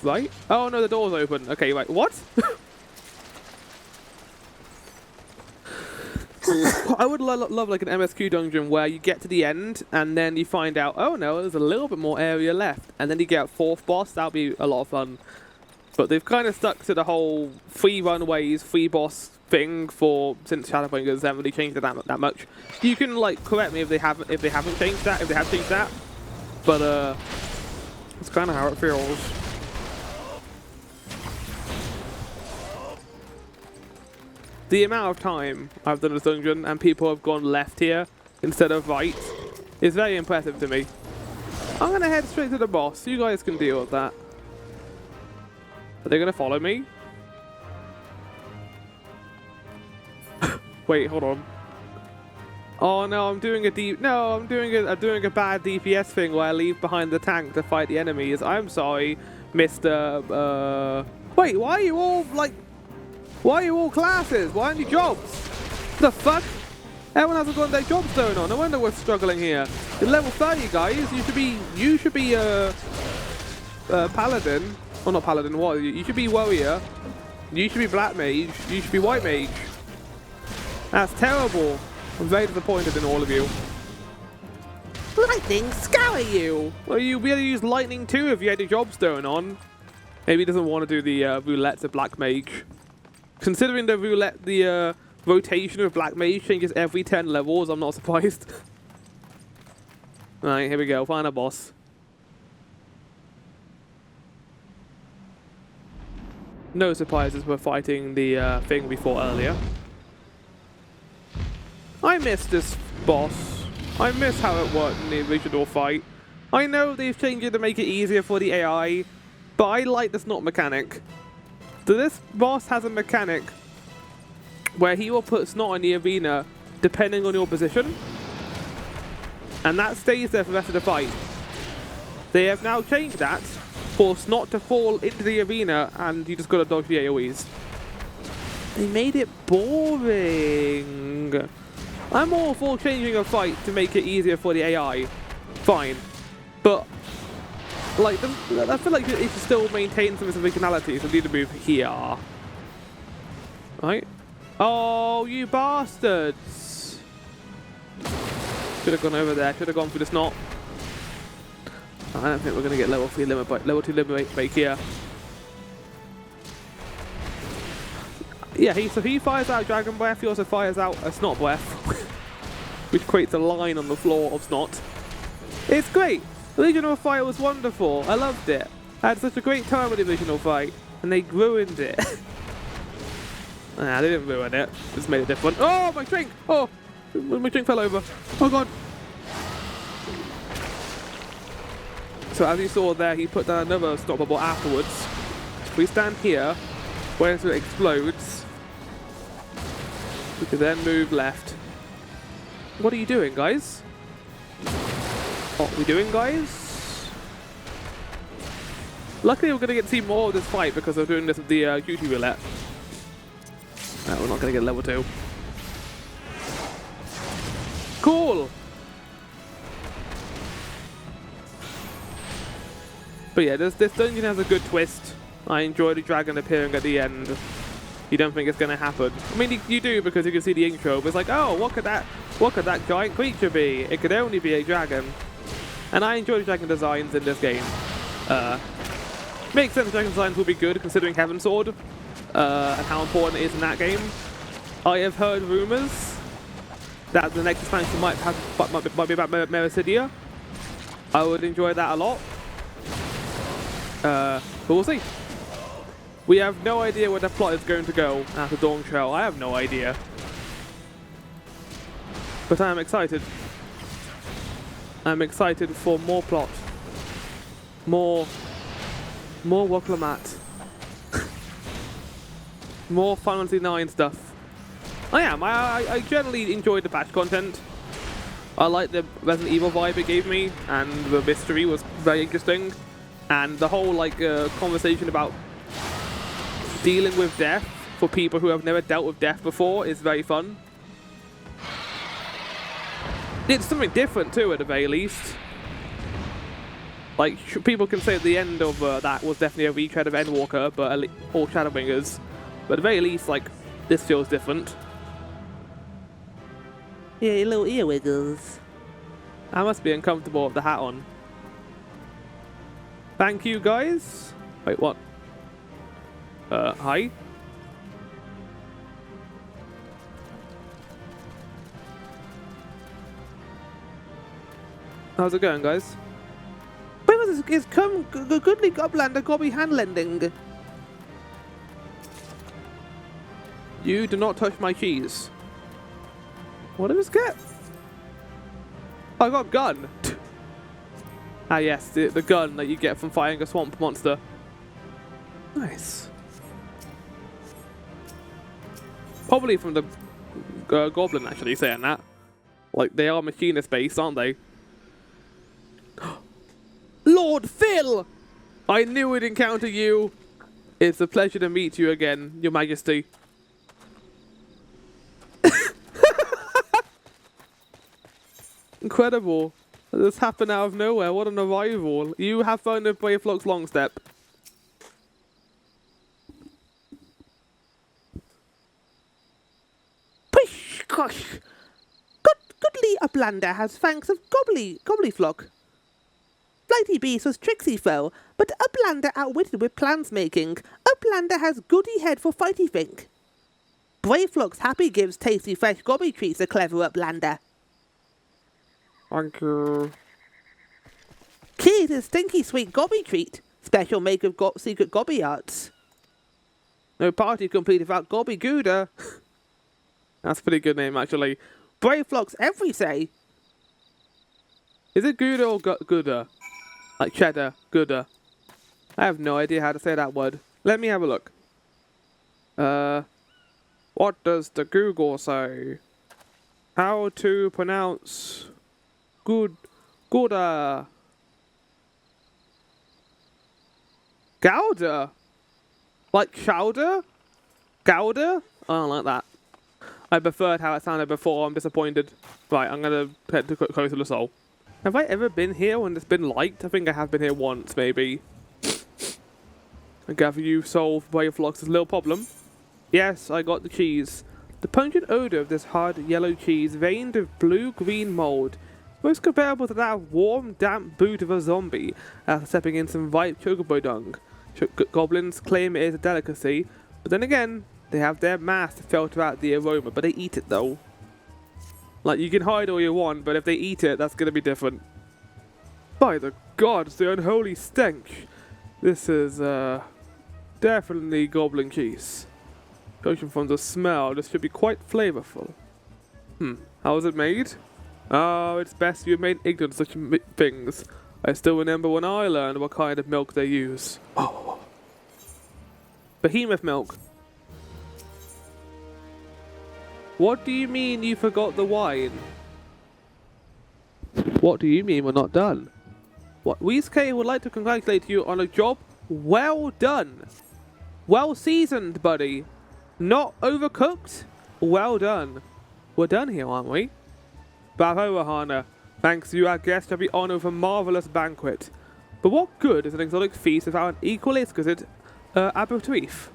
Right? Oh no, the door's open. Okay, right. What? I would love like an MSQ dungeon where you get to the end and then you find out, oh no, there's a little bit more area left. And then you get a 4th boss. That would be a lot of fun. But they've kind of stuck to the whole 3 runways, 3 boss thing since Shadowbringers haven't really changed it that much. You can like correct me if they haven't changed that, if they have changed that. But it's kind of how it feels. The amount of time I've done this dungeon and people have gone left here instead of right is very impressive to me. I'm going to head straight to the boss. You guys can deal with that. Are they going to follow me? Wait, hold on. Oh no, I'm doing a bad DPS thing where I leave behind the tank to fight the enemies. I'm sorry, Mr. Wait, why are you all like? Why are you all classes? Why aren't you jobs? The fuck? Everyone hasn't got their jobs going on. No wonder we're struggling here. You're level 30, guys. You should be paladin. Or not paladin, what? You should be warrior. You should be black mage. You should be white mage. That's terrible. I'm very disappointed in all of you. Lightning scour you! Well, you'd be able to use lightning too if you had your jobs going on. Maybe he doesn't want to do the roulette to black mage. Considering the roulette, the rotation of black mage changes every 10 levels, I'm not surprised. Alright, here we go. Final boss. No surprises, we're fighting the thing we fought earlier. I miss this boss. I miss how it worked in the original fight. I know they've changed it to make it easier for the AI, but I like this not mechanic. So this boss has a mechanic where he will put snot in the arena depending on your position, and that stays there for the rest of the fight. They have now changed that for snot to fall into the arena and you just gotta dodge the AoEs. They made it boring. I'm all for changing a fight to make it easier for the AI. Fine. But like, I feel like it should still maintain some of its originality, so I need to move here. Right? Oh, you bastards! Should have gone over there. Should have gone for the snot. I don't think we're going to get level 2 limit break here. Yeah, so he fires out Dragon Breath. He also fires out a Snot Breath, which creates a line on the floor of snot. It's great. The original fight was wonderful. I loved it. I had such a great time with the original fight, and they ruined it. Nah, they didn't ruin it. Just made it different. Oh, my drink! Oh, my drink fell over. Oh god. So as you saw there, he put down another stop bubble afterwards. We stand here. Where it explodes. We can then move left. What are you doing, guys? What are we doing, guys? Luckily, we're going to get to see more of this fight because we're doing this with the duty roulette. No, we're not going to get level 2. Cool! But yeah, this dungeon has a good twist. I enjoy the dragon appearing at the end. You don't think it's going to happen. I mean, you do because you can see the intro, but it's like, oh, what could that giant creature be? It could only be a dragon. And I enjoy the dragon designs in this game. Makes sense dragon designs will be good considering Heaven Sword and how important it is in that game. I have heard rumors that the next expansion might be about Mericidia. I would enjoy that a lot. But we'll see. We have no idea where the plot is going to go after Dawn Trail. I have no idea. But I am excited. I'm excited for more plot. More Wokalamat. More Final Fantasy IX stuff. I am. I generally enjoyed the patch content. I like the Resident Evil vibe it gave me, and the mystery was very interesting. And the whole conversation about dealing with death for people who have never dealt with death before is very fun. It's something different too, at the very least. Like, people can say at the end of that was definitely a retread of Endwalker, but or Shadowbringers. But at the very least, like, this feels different. Yeah, your little ear wiggles. I must be uncomfortable with the hat on. Thank you, guys. Wait, what? Hi? How's it going, guys? Where was this? Come, goodly Goblin, Gobby hand lending. You do not touch my cheese. What did this get? I got a gun. Ah yes, the gun that you get from fighting a swamp monster. Nice. Probably from the goblin, actually, saying that. Like, they are machinist based, aren't they? Lord Phil! I knew we'd encounter you. It's a pleasure to meet you again, Your Majesty. Incredible. This happened out of nowhere. What an arrival. You have fun with Brayflox Longstop. Pish, gosh. Goodly Uplander has fangs of Gobbliflock. Flighty Beast was tricksy foe, but Uplander outwitted with plans making. Uplander has goody head for fighty think. Brayflox happy gives tasty fresh gobby treats a clever Uplander. Thank you. Key is a stinky sweet gobby treat. Special make of secret gobby arts. No party complete without Gobby Gouda. That's a pretty good name, actually. Brayflox every say. Is it Gouda or Gouda? Like cheddar, Gouda. I have no idea how to say that word. Let me have a look. What does the Google say? How to pronounce Gouda? Gouda? Like chowder? Gouda? I don't like that. I preferred how it sounded before. I'm disappointed. Right, I'm gonna head to closer to the soul. Have I ever been here when it's been light? I think I have been here once, maybe. I gather you solved Brayflox's little problem. Yes, I got the cheese. The pungent odour of this hard yellow cheese, veined with blue-green mould, most comparable to that of warm, damp boot of a zombie after stepping in some ripe chocobo dung. Goblins claim it is a delicacy, but then again, they have their mask to filter out the aroma, but they eat it though. Like, you can hide all you want, but if they eat it, that's gonna be different. By the gods, the unholy stench! This is, definitely goblin cheese. Judging from the smell, this should be quite flavorful. How is it made? Oh, it's best you remain ignorant of such things. I still remember when I learned what kind of milk they use. Oh. Behemoth milk. What do you mean you forgot the wine? What do you mean we're not done? What? Weezk would like to congratulate you on a job well done. Well seasoned, buddy. Not overcooked. Well done. We're done here, aren't we? Bravo, Rahana. Thanks to you, our guest shall be honoured with a marvellous banquet. But what good is an exotic feast without an equally exquisite aperitif?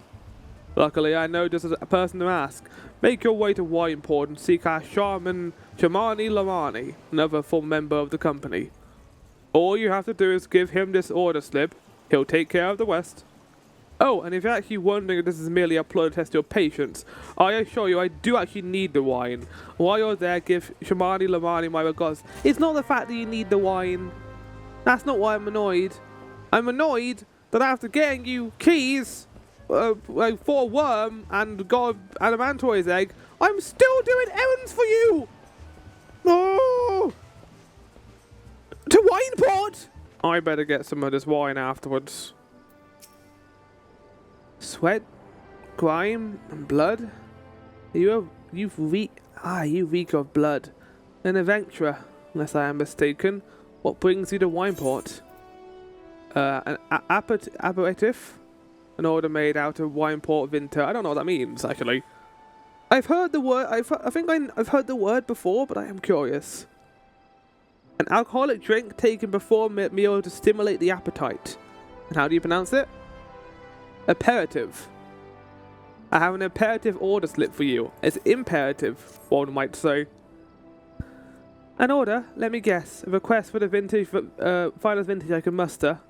Luckily, I know just as a person to ask. Make your way to Wineport and seek our Shamani Lamani, another full member of the company. All you have to do is give him this order slip. He'll take care of the rest. Oh, and if you're actually wondering if this is merely a ploy to test your patience, I assure you I do actually need the wine. While you're there, give Shamani Lamani my regards. It's not the fact that you need the wine. That's not why I'm annoyed. I'm annoyed that after getting you keys for a worm and got an adamantoise egg, I'm still doing errands for you! Oh! To Wineport! I better get some of this wine afterwards. Sweat, grime, and blood? You reek of blood. An adventurer, unless I am mistaken. What brings you to Wineport? An aperitif? An order made out of Wineport Vinter. I don't know what that means, actually. I've heard the word. I've heard the word before, but I am curious. An alcoholic drink taken before meal to stimulate the appetite. And how do you pronounce it? Aperitif. I have an imperative order slip for you. It's imperative, one might say. An order? Let me guess. A request for the finest vintage I can muster.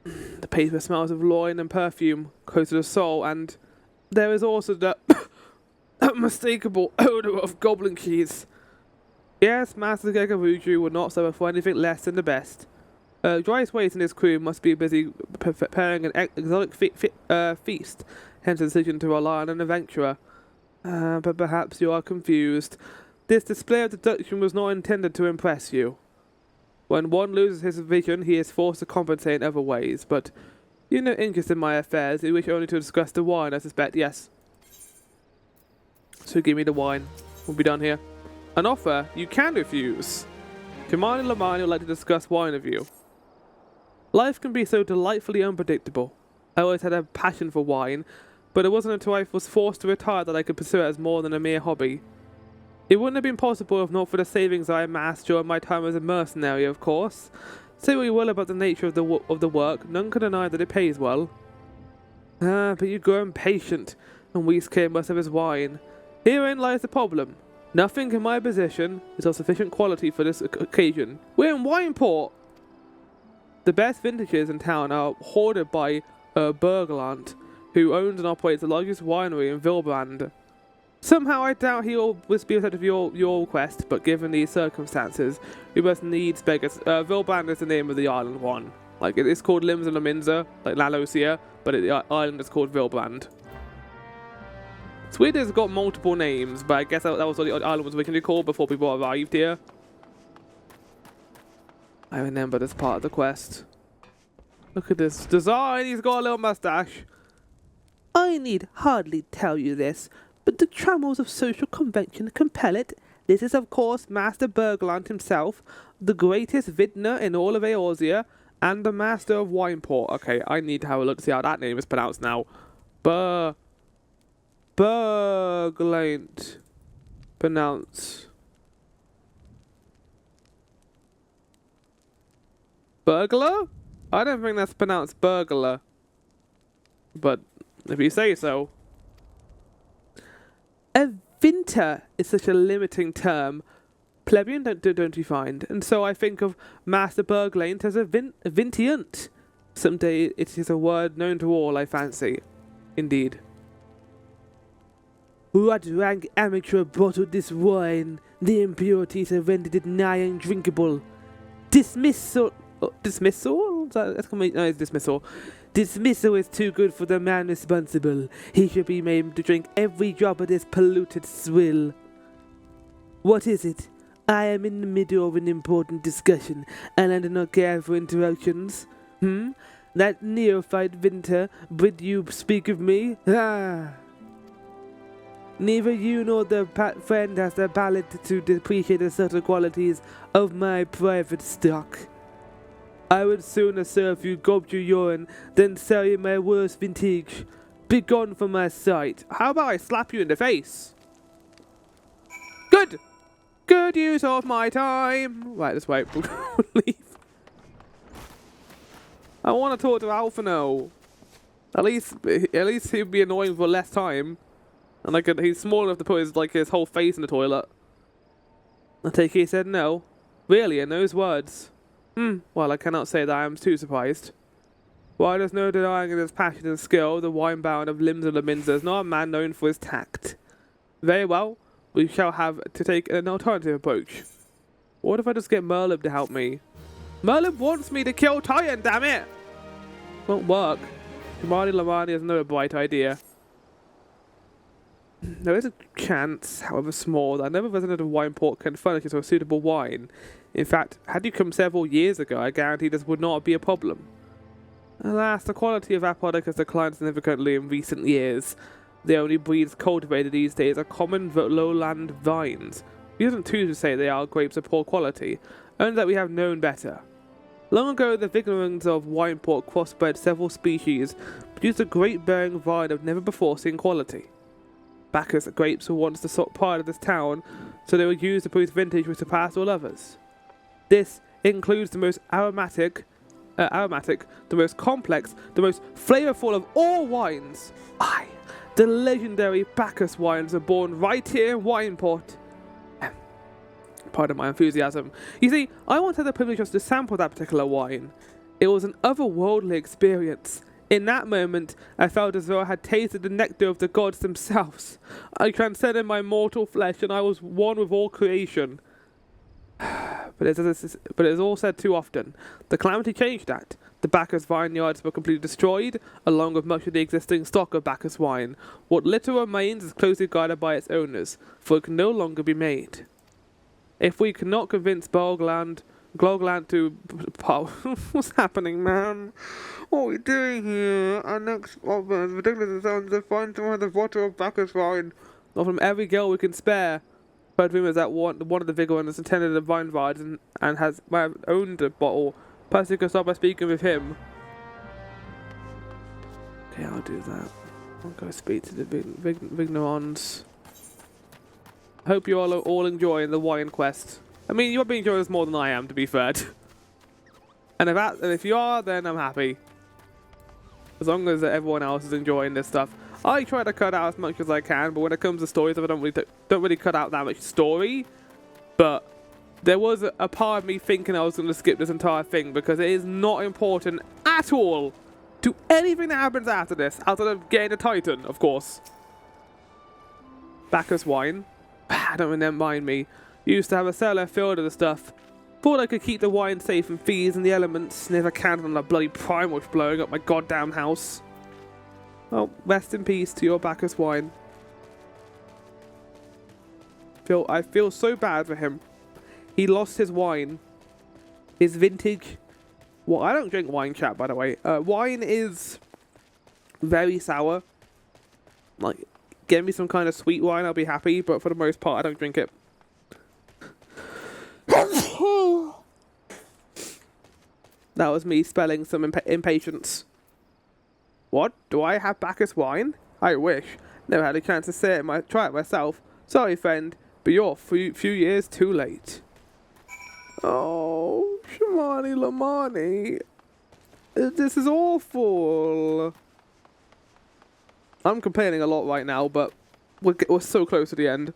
The paper smells of loin and perfume, close to the soul, and there is also the unmistakable odour of goblin keys. Yes, Master Gegaruju would not suffer for anything less than the best. Dry's Waste and his crew must be busy preparing an exotic feast, hence the decision to rely on an adventurer. But perhaps you are confused. This display of deduction was not intended to impress you. When one loses his vision, he is forced to compensate in other ways, but you have no interest in my affairs. You wish only to discuss the wine, I suspect. Yes. So give me the wine. We'll be done here. An offer you can refuse. Commander Lamani would like to discuss wine with you. Life can be so delightfully unpredictable. I always had a passion for wine, but it wasn't until I was forced to retire that I could pursue it as more than a mere hobby. It wouldn't have been possible if not for the savings I amassed during my time as a mercenary, of course. Say what you will about the nature of the work, none can deny that it pays well. But you grow impatient, and Weezk must have his wine. Herein lies the problem. Nothing in my possession is of sufficient quality for this occasion. We're in Wineport! The best vintages in town are hoarded by Bergland, who owns and operates the largest winery in Vilbrand. Somehow I doubt he will be accepted of your request, but given these circumstances, we must needs beg us. Vilbrand is the name of the island one. Like, it's called Limsa Lominsa, like Lalosia, but the island is called Vilbrand. It's weird it's got multiple names, but I guess that was what the island was originally called before people arrived here. I remember this part of the quest. Look at this design, he's got a little mustache. I need hardly tell you this, but the trammels of social convention compel it. This is, of course, Master Bergland himself, the greatest vintner in all of Eorzea, and the Master of Wineport. Okay, I need to have a look to see how that name is pronounced now. Bergland. Pronounce. Burglar? I don't think that's pronounced burglar. But if you say so. A vinter is such a limiting term. Plebeian, don't you find? And so I think of Master Bergland as a vintiant. Someday it is a word known to all, I fancy. Indeed. What rank amateur bottled this wine? The impurities have rendered it nigh undrinkable. Dismissal? Dismissal? It's dismissal. Dismissal is too good for the man responsible. He should be made to drink every drop of this polluted swill. What is it? I am in the middle of an important discussion, and I do not care for interruptions. That neophyte Winter bid you speak of me? Ah! Neither you nor the friend has the palate to appreciate the subtle qualities of my private stock. I would sooner serve you gulp your urine than sell you my worst vintage. Begone from my sight. How about I slap you in the face? Good! Good use of my time. Right, let's wait. We'll leave. I want to talk to Alphino. At least he'd be annoying for less time. And he's small enough to put his whole face in the toilet. I take it he said no. Really, in those words? Well, I cannot say that I am too surprised. While there's no denying his passion and skill, the wine baron of Limsa Lominsa is not a man known for his tact. Very well, we shall have to take an alternative approach. What if I just get Merlin to help me? Merlin wants me to kill Titan, damn it! Won't work. Shimani Lamani has no bright idea. There is a chance, however small, that another resident of Wineport can furnish us with suitable wine. In fact, had you come several years ago, I guarantee this would not be a problem. Alas, the quality of our product has declined significantly in recent years. The only breeds cultivated these days are common lowland vines. We isn't true to say they are grapes of poor quality, only that we have known better. Long ago, the vignerons of Wineport crossbred several species, produced a grape-bearing vine of never before seen quality. Bacchus grapes were once the pride of this town, so they were used to produce vintage which surpassed all others. This includes the most aromatic, the most complex, the most flavorful of all wines. The legendary Bacchus wines are born right here in Wineport. Pardon my enthusiasm. You see, I once had the privilege just to sample that particular wine. It was an otherworldly experience. In that moment, I felt as though I had tasted the nectar of the gods themselves. I transcended my mortal flesh, and I was one with all creation. But it's all said too often. The calamity changed that. The Bacchus vineyards were completely destroyed, along with much of the existing stock of Bacchus wine. What little remains is closely guarded by its owners, for it can no longer be made. If we cannot convince Glogland to... What's happening, man? What are we doing here? Our next offer is ridiculous sounds to find someone with a bottle of Bacchus wine. Not from every girl we can spare. Heard rumors that one of the vigorous attended the vine yards and might have owned a bottle. Perhaps you can start by speaking with him. Okay, I'll do that. I'll go speak to the vignerons. I hope you all enjoying the wine quest. I mean, you're being enjoying this more than I am, to be fair. And if you are, then I'm happy. As long as everyone else is enjoying this stuff. I try to cut out as much as I can, but when it comes to stories, I don't really cut out that much story. But there was a part of me thinking I was going to skip this entire thing because it is not important at all to anything that happens after this, outside of getting a Titan, of course. Bacchus wine. Don't mind me. Used to have a cellar filled with the stuff. Thought I could keep the wine safe from thieves and the elements. Never counted on that bloody Primal blowing up my goddamn house. Well, rest in peace to your Bacchus wine. I feel so bad for him. He lost his wine. His vintage. Well, I don't drink wine, chat, by the way. Wine is very sour. Like, give me some kind of sweet wine, I'll be happy. But for the most part, I don't drink it. That was me spelling some impatience. What? Do I have Bacchus wine? I wish. Never had a chance to say it. Try it myself. Sorry, friend, but you're a few years too late. Oh, Shimani Lamani. This is awful. I'm complaining a lot right now, but we're so close to the end.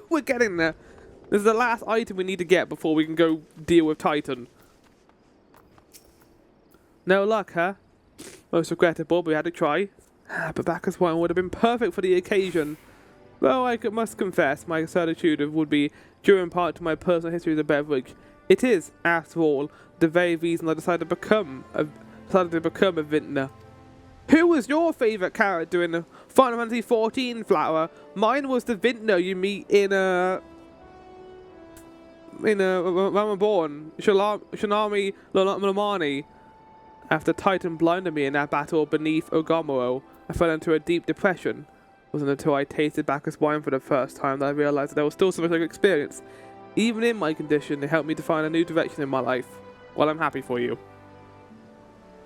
We're getting there. This is the last item we need to get before we can go deal with Titan. No luck, huh? Most regrettable, but we had to try. But Bacchus wine would have been perfect for the occasion. Though I must confess, my certitude would be due in part to my personal history of the beverage. It is, after all, the very reason I decided to become a vintner. Who was your favourite character in Final Fantasy XIV, Flower? Mine was the vintner you meet in Realm Reborn, Shinami Lamani. After Titan blinded me in that battle beneath Ogomoro, I fell into a deep depression. It wasn't until I tasted Bacchus wine for the first time that I realized that there was still something I could experience. Even in my condition, it helped me to find a new direction in my life. Well, I'm happy for you.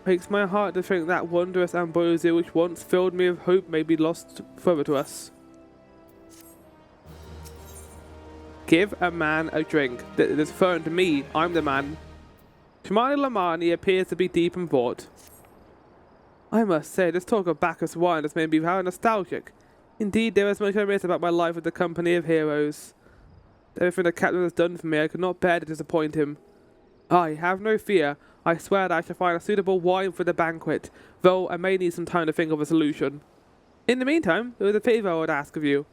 Breaks my heart to think that wondrous ambrosia which once filled me with hope may be lost forever to us. Give a man a drink. That's referring to me. I'm the man. Shimani Lamani appears to be deep in thought. I must say, this talk of Bacchus wine has made me very nostalgic. Indeed, there is much I miss about my life with the company of heroes. Everything the captain has done for me, I could not bear to disappoint him. I have no fear. I swear that I shall find a suitable wine for the banquet, though I may need some time to think of a solution. In the meantime, there was a favour I would ask of you.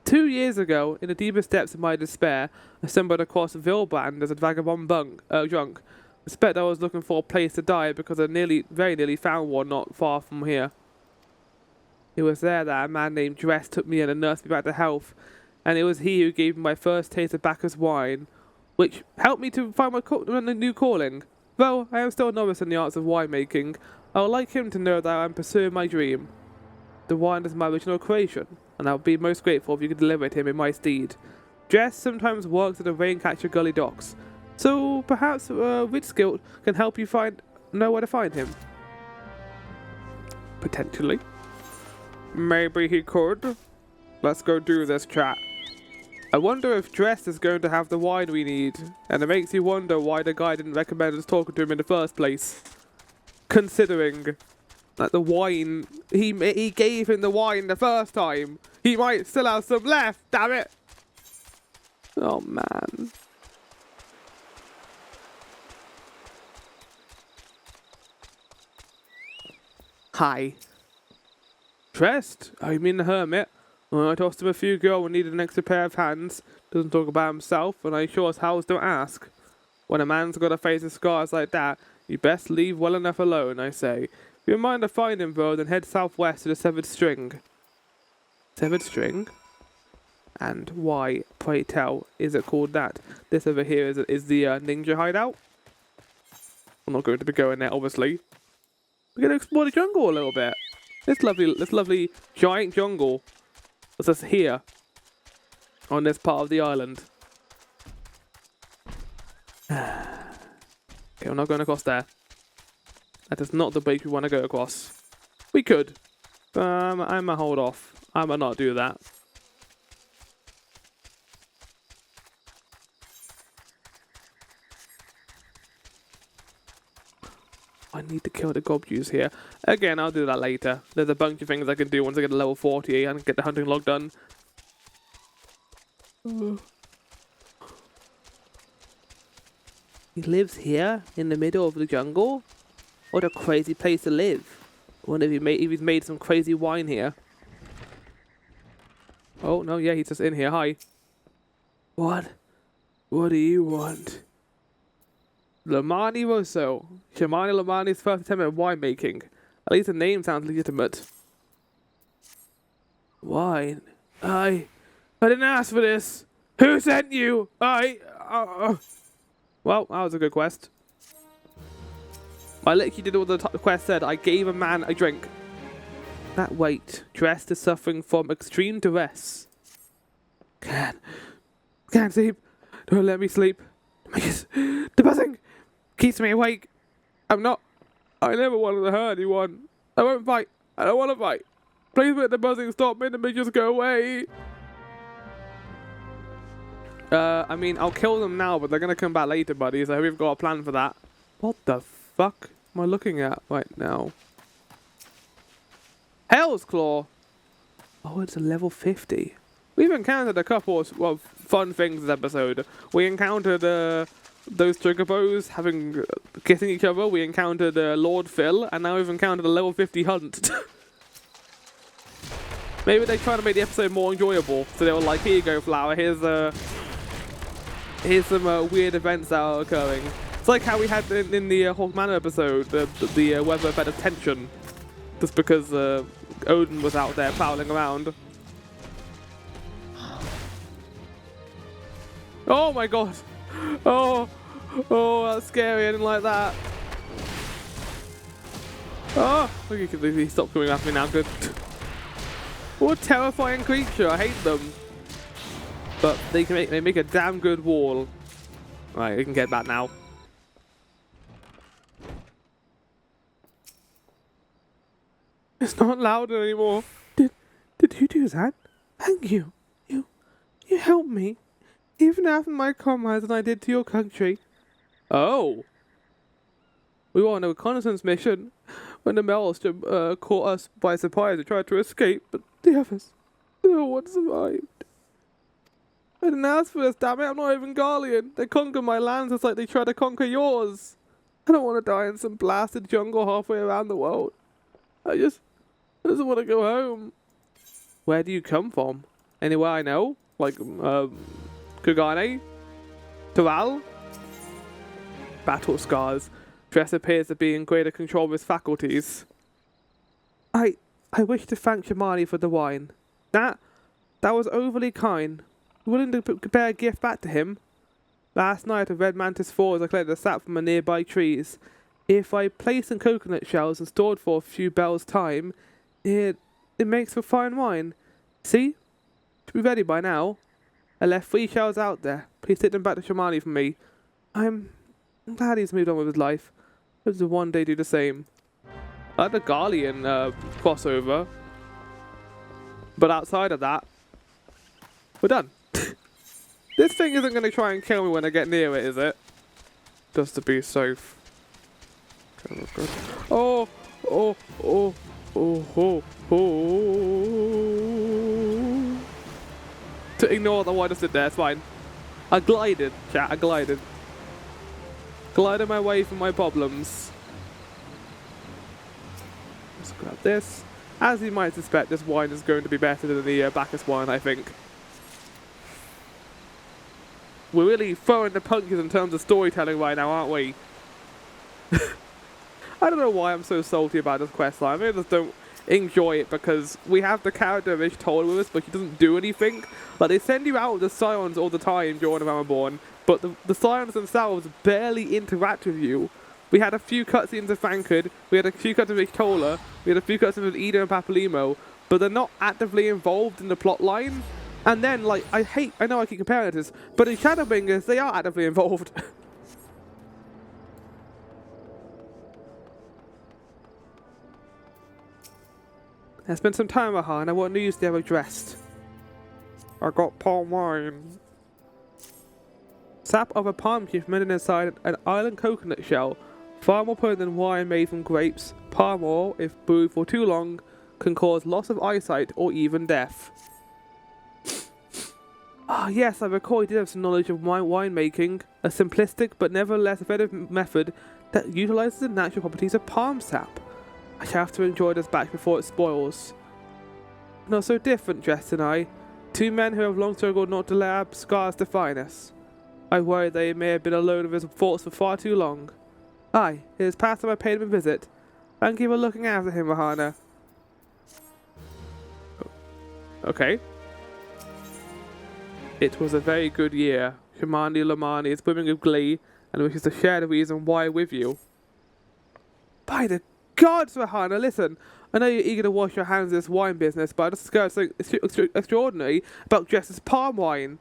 2 years ago, in the deepest depths of my despair, I stumbled across Vilbrand as a vagabond drunk. I suspect I was looking for a place to die because I very nearly found one not far from here. It was there that a man named Dress took me in and nursed me back to health, and it was he who gave me my first taste of Bacchus wine, which helped me to find my new calling. Though I am still a novice in the arts of winemaking, I would like him to know that I am pursuing my dream. The wine is my original creation, and I would be most grateful if you could deliver it to him in my stead. Jess sometimes works at the Raincatcher Gully docks, so perhaps Ritskilt can help you know where to find him. Potentially. Maybe he could. Let's go do this, chat. I wonder if Dress is going to have the wine we need, and it makes you wonder why the guy didn't recommend us talking to him in the first place. Considering that the wine, he gave him the wine the first time. He might still have some left, damn it! Oh man. Hi. Dressed? I mean the hermit. I tossed him a few girl and needed an extra pair of hands. Doesn't talk about himself, and I sure as hell don't ask. When a man's got a face of scars like that, you best leave well enough alone, I say. If you mind to find him, though, then head southwest to the Severed String. Severed String? And why, pray tell, is it called that? This over here is the ninja hideout. I'm not going to be going there, obviously. We're going to explore the jungle a little bit. This lovely giant jungle. That's us here on this part of the island. Okay, we're not going across there. That is not the bridge we want to go across. We could, but I'ma hold off. I'ma not do that. I need to kill the Goobbues here. Again, I'll do that later. There's a bunch of things I can do once I get to level 40 and get the hunting log done. He lives here in the middle of the jungle? What a crazy place to live. I wonder if he's made some crazy wine here. Oh, no, yeah, he's just in here. Hi. What? What do you want? Lamani Rosso. Shimani Lamani's first attempt at winemaking. At least the name sounds legitimate. Wine? I didn't ask for this. Who sent you? Well, that was a good quest. I literally did all the quest said. I gave a man a drink. That weight, Dressed is suffering from extreme duress. Can't sleep. Don't let me sleep. The buzzing keeps me awake. I never wanted to hurt anyone. I won't fight. I don't want to fight. Please let the buzzing stop me and just go away. I mean, I'll kill them now, but they're going to come back later, buddy, so we've got a plan for that. What the fuck am I looking at right now? Hell's Claw! Oh, it's a level 50. We've encountered a couple of fun things this episode. We encountered those Goobbues kissing each other. We encountered Lord Phil, and now we've encountered a level 50 hunt. Maybe they're trying to make the episode more enjoyable. So they were like, here you go, Flower, here's some weird events that are occurring. It's like how we had in the Hawk Manor episode, the weather effect of tension. Just because Odin was out there prowling around. Oh my god! Oh, that's scary, I didn't like that. Oh, look, he stopped coming after me now. Good. What a terrifying creature. I hate them. But they make a damn good wall. Right, we can get back now. It's not louder anymore. Did you do that? Thank you. You helped me. Even after my comrades and I did to your country. Oh. We were on a reconnaissance mission when the Maelstrom caught us by surprise and tried to escape, but the others, no one survived. I didn't ask for this, damn it. I'm not even Garlean. They conquered my lands just like they tried to conquer yours. I don't want to die in some blasted jungle halfway around the world. I just want to go home. Where do you come from? Anywhere I know? Like, Kugane? Toral? Battle scars. Dress appears to be in greater control of his faculties. I wish to thank Shamani for the wine. That was overly kind. Willing to bear a gift back to him. Last night at Red Mantis Falls I collected a sap from the nearby trees. If I placed in coconut shells and stored for a few bells' time, it makes for fine wine. See? Should be ready by now. I left 3 shells out there. Please take them back to Shamani for me. I'm glad he's moved on with his life. Hope to one day do the same. I like the Garlean crossover. But outside of that, we're done. This thing isn't going to try and kill me when I get near it, is it? Just to be safe. Oh. To ignore the one that stood there, it's fine. I glided, chat, I glided. Glided my way from my problems. Let's grab this. As you might suspect, this wine is going to be better than the Bacchus wine, I think. We're really throwing the punches in terms of storytelling right now, aren't we? I don't know why I'm so salty about this quest line. I just don't enjoy it because we have the character of Ishtola with us, but he doesn't do anything. Like, they send you out with the Scions all the time during Realm Reborn, but the Scions themselves barely interact with you. We had a few cutscenes of Thancred, we had a few cutscenes of Ishtola, we had a few cutscenes of Ida and Papalimo, but they're not actively involved in the plot line. And then, like, I know I keep comparing it to this, but in Shadowbringers, they are actively involved. I spent some time with her and I want to use their addressed. I got palm wine. Sap of a palm tree fermented inside an island coconut shell. Far more potent than wine made from grapes. Palm oil, if brewed for too long, can cause loss of eyesight or even death. Ah, yes, I recall he did have some knowledge of winemaking, a simplistic but nevertheless effective method that utilizes the natural properties of palm sap. I shall have to enjoy this batch before it spoils. Not so different, Jess and I. 2 men who have long struggled not to let scars define us. I worry they may have been alone with his thoughts for far too long. Aye, it is past time I paid him a visit. Thank you for looking after him, Rahana. Okay. It was a very good year. Shamani Lamani is brimming with glee and wishes to share the reason why with you. By the gods, Rahana, listen. I know you're eager to wash your hands of this wine business, but I just discovered something extraordinary about Jess's palm wine.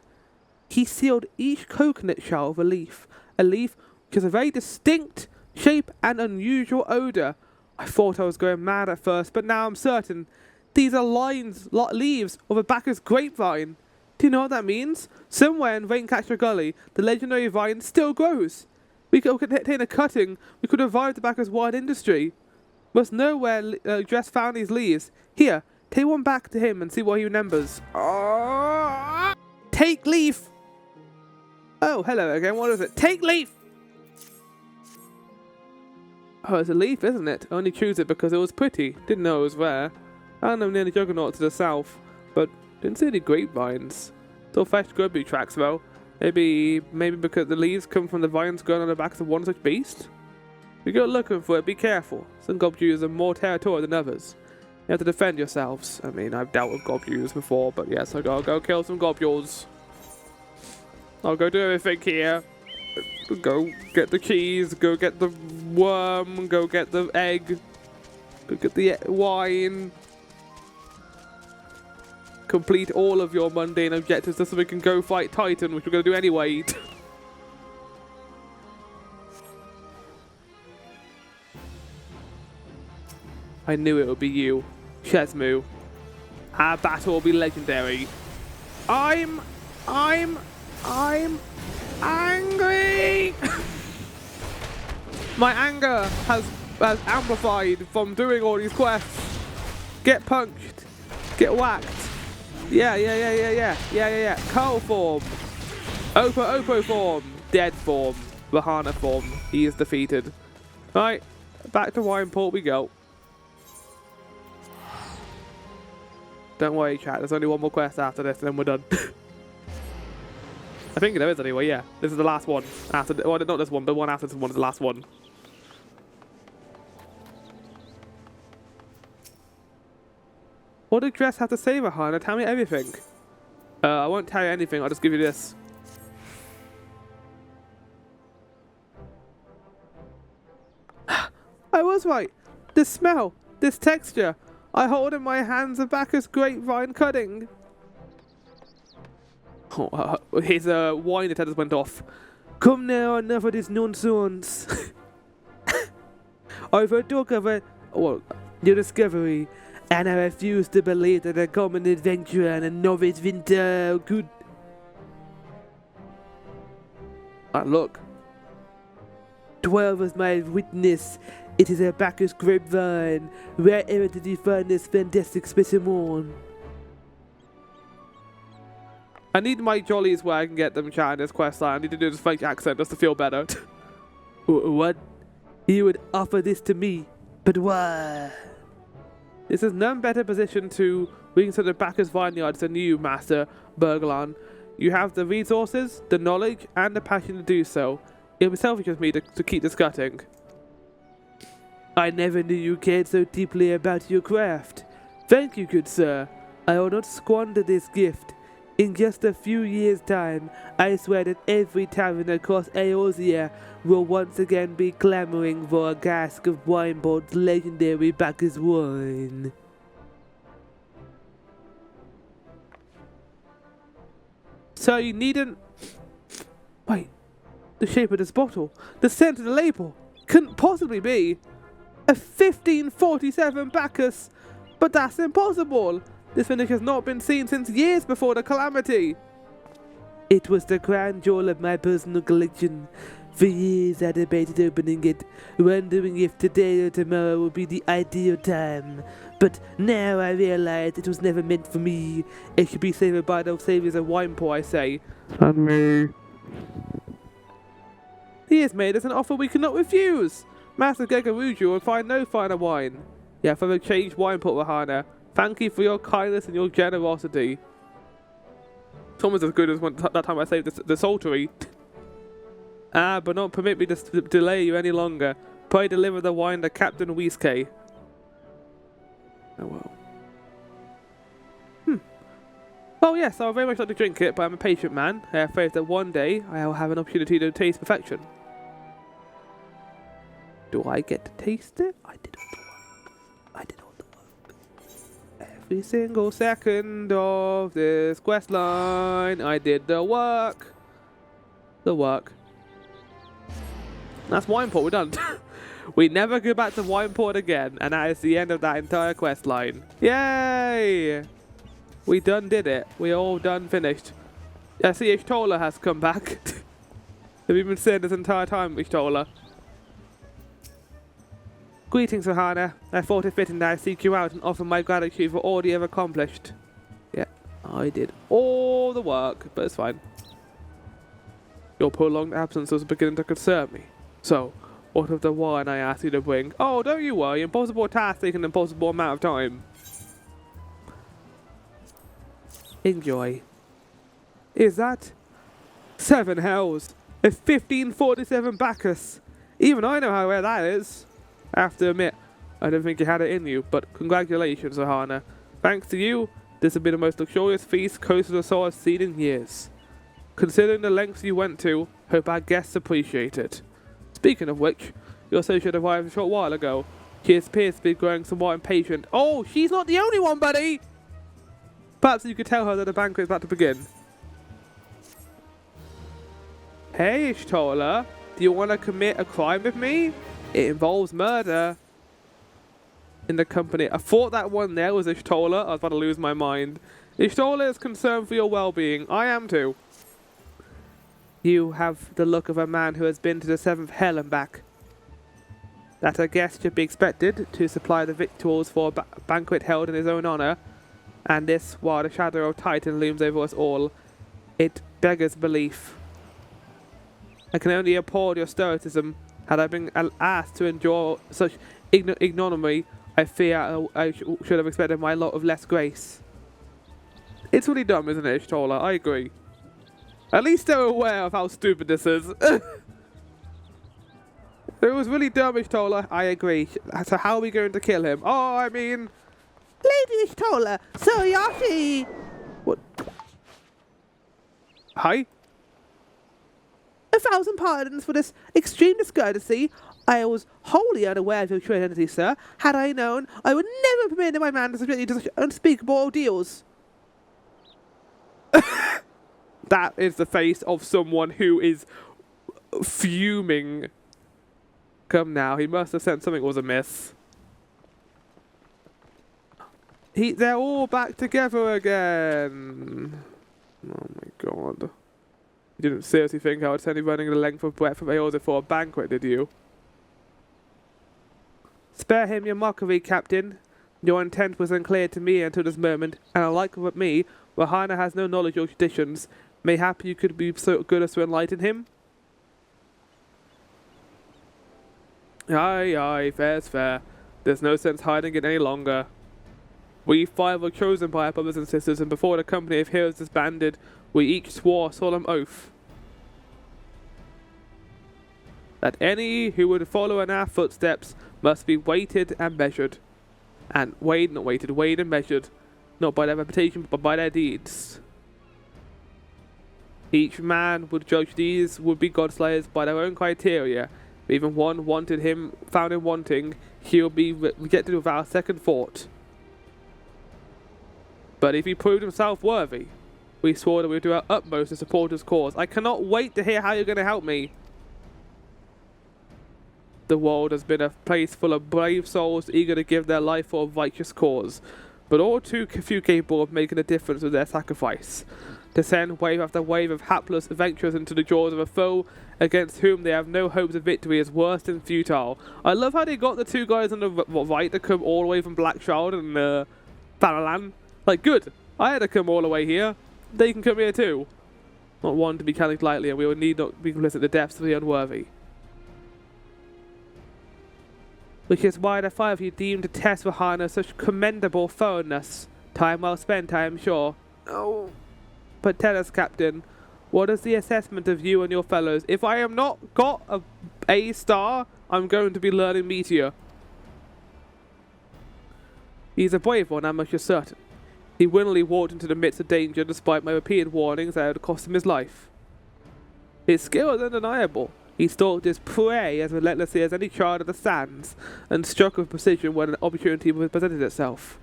He sealed each coconut shell with a leaf which has a very distinct shape and unusual odour. I thought I was going mad at first, but now I'm certain. These are leaves of a Bacchus grapevine. Do you know what that means? Somewhere in Raincatcher Gully, the legendary vine still grows. We could obtain a cutting, we could revive the Bacchus wine industry. Must know where Jess found these leaves. Here, take one back to him and see what he remembers. Take leaf! Oh, hello again, what is it? Take leaf! Oh, it's a leaf, isn't it? I only choose it because it was pretty. Didn't know it was rare. I know near the Juggernaut to the south, but didn't see any grapevines. Still fresh Goobbues tracks though. Maybe because the leaves come from the vines grown on the backs of one such beast? If you go looking for it, be careful. Some Goobbues are more territorial than others. You have to defend yourselves. I mean, I've dealt with Goobbues before, but yes, I gotta go kill some Goobbues. I'll go do everything here. Go get the cheese, go get the worm, go get the egg. Look at the wine. Complete all of your mundane objectives just so we can go fight Titan, which we're going to do anyway. I knew it would be you, Shesmu. Our battle will be legendary. I'm angry! My anger has amplified from doing all these quests. Get punched. Get whacked. Yeah. Cull form. Oppo form. Dead form. Vahana form. He is defeated. Right, back to Wineport we go. Don't worry, chat. There's only one more quest after this, and then we're done. I think there is anyway, yeah. This is the last one. After, well, not this one, but one after this one is the last one. What did Dress have to say, Vahana? Tell me everything. I won't tell you anything. I'll just give you this. I was right. This smell, this texture. I hold in my hands a Bacchus grapevine cutting. Oh, his wine attendant went off. Come now, enough of this nonsense. I've heard talk of your discovery, and I refuse to believe that a common adventurer and a novice winter could. Look. 12 was my witness. It is a Bacchus grapevine. Wherever did you find this fantastic specimen? I need my jollies where I can get them chatting this quest line. I need to do this fake accent just to feel better. What? You would offer this to me, but why? This is none better position to bring to the Bacchus vineyards than you, Master Berglon. You have the resources, the knowledge, and the passion to do so. It would be selfish of me to keep discussing. I never knew you cared so deeply about your craft. Thank you, good sir. I will not squander this gift. In just a few years' time, I swear that every tavern across Eorzea will once again be clamoring for a cask of Wineport's legendary Bacchus wine. So you needn't... Wait, the shape of this bottle, the scent of the label, couldn't possibly be a 1547 Bacchus, but that's impossible. This finish has not been seen since years before the calamity. It was the crown jewel of my personal collection. For years I debated opening it, wondering if today or tomorrow would be the ideal time. But now I realize it was never meant for me. It should be saved by those saviors of Wineport, I say. And me. He has made us an offer we cannot refuse. Master Gegaruju will find no finer wine. Yeah, for the changed Wineport, Vahana. Thank you for your kindness and your generosity. It's almost as good as that time I saved the Saltery. But don't permit me to delay you any longer. Pray deliver the wine to Captain Whiskey. Oh well. Oh yes, I would very much like to drink it, but I'm a patient man. I have faith that one day I will have an opportunity to taste perfection. Do I get to taste it? I did all the work. I did all the work. Every single second of this quest line, I did the work. The work. That's Wineport, we're done. We never go back to Wineport again, and that is the end of that entire quest line. Yay! We done did it. We all done finished. I see Ishtola has come back. Have you been saying this entire time, Ishtola? Greetings, Vahana. I thought it fitting that I seek you out and offer my gratitude for all you have accomplished. Yeah, I did all the work, but it's fine. Your prolonged absence was beginning to concern me. So, what of the wine I asked you to bring? Oh, don't you worry. Impossible task takes an impossible amount of time. Enjoy. Is that 7 hells? A 1547 Bacchus? Even I know how rare that is. I have to admit, I don't think you had it in you, but congratulations, Vahana. Thanks to you, this has been the most luxurious feast Coast of the Soul has seen in years. Considering the lengths you went to, hope our guests appreciate it. Speaking of which, your associate arrived a short while ago. She appears to be growing somewhat impatient. Oh, she's not the only one, buddy! Perhaps you could tell her that the banquet is about to begin. Hey, Y'shtola, do you want to commit a crime with me? It involves murder. In the company. I thought that one there was Y'shtola. I was about to lose my mind. Y'shtola is concerned for your well-being. I am too. You have the look of a man who has been to the 7th hell and back. That a guest should be expected to supply the victuals for a banquet held in his own honor, and this while the shadow of Titan looms over us all. It beggars belief. I can only applaud your stoicism. Had I been asked to endure such ignominy, I fear I should have expected my lot of less grace. It's really dumb, isn't it, Y'shtola? I agree. At least they're aware of how stupid this is. It was really dumb, Y'shtola. I agree. So how are we going to kill him? Oh, I mean... Lady Y'shtola, Sir Yashi! What? Hi? 1,000 pardons for this extreme discourtesy. I was wholly unaware of your true identity, sir. Had I known, I would never have permitted my man to subject you to such unspeakable ordeals. That is the face of someone who is fuming. Come now, he must have sensed something was amiss. They're all back together again. Oh my god. You didn't seriously think I would send you running the length of breadth of Eorzea for a banquet, did you? Spare him your mockery, Captain. Your intent was unclear to me until this moment, and unlike with me, Rahana has no knowledge of traditions. Mayhap you could be so good as to enlighten him? Aye, aye, fair's fair. There's no sense hiding it any longer. We 5 were chosen by our brothers and sisters, and before the company of heroes disbanded, we each swore a solemn oath that any who would follow in our footsteps must be weighted and measured. And weighed and measured, not by their reputation, but by their deeds. Each man would judge these would-be godslayers by their own criteria. If even one found him wanting, he will be rejected without a second thought. But if he proved himself worthy, we swore that we would do our utmost to support his cause. I cannot wait to hear how you're going to help me. The world has been a place full of brave souls eager to give their life for a righteous cause, but all too few capable of making a difference with their sacrifice. To send wave after wave of hapless adventurers into the jaws of a foe against whom they have no hopes of victory is worse than futile. I love how they got the 2 guys on the right to come all the way from Blackshroud and Thanalan. Like, good. I had to come all the way here. They can come here too. Not one to be counted lightly, and we will need not be complicit in the depths of the unworthy. Which is why the 5 of you deemed to test Rahana such commendable thoroughness. Time well spent, I am sure. Oh. But tell us, Captain, what is the assessment of you and your fellows? If I am not got a A star, I'm going to be learning Meteor. He's a brave one, I'm much certain. He willingly walked into the midst of danger despite my repeated warnings that it would cost him his life. His skill is undeniable. He stalked his prey as relentlessly as any child of the sands, and struck with precision when an opportunity presented itself.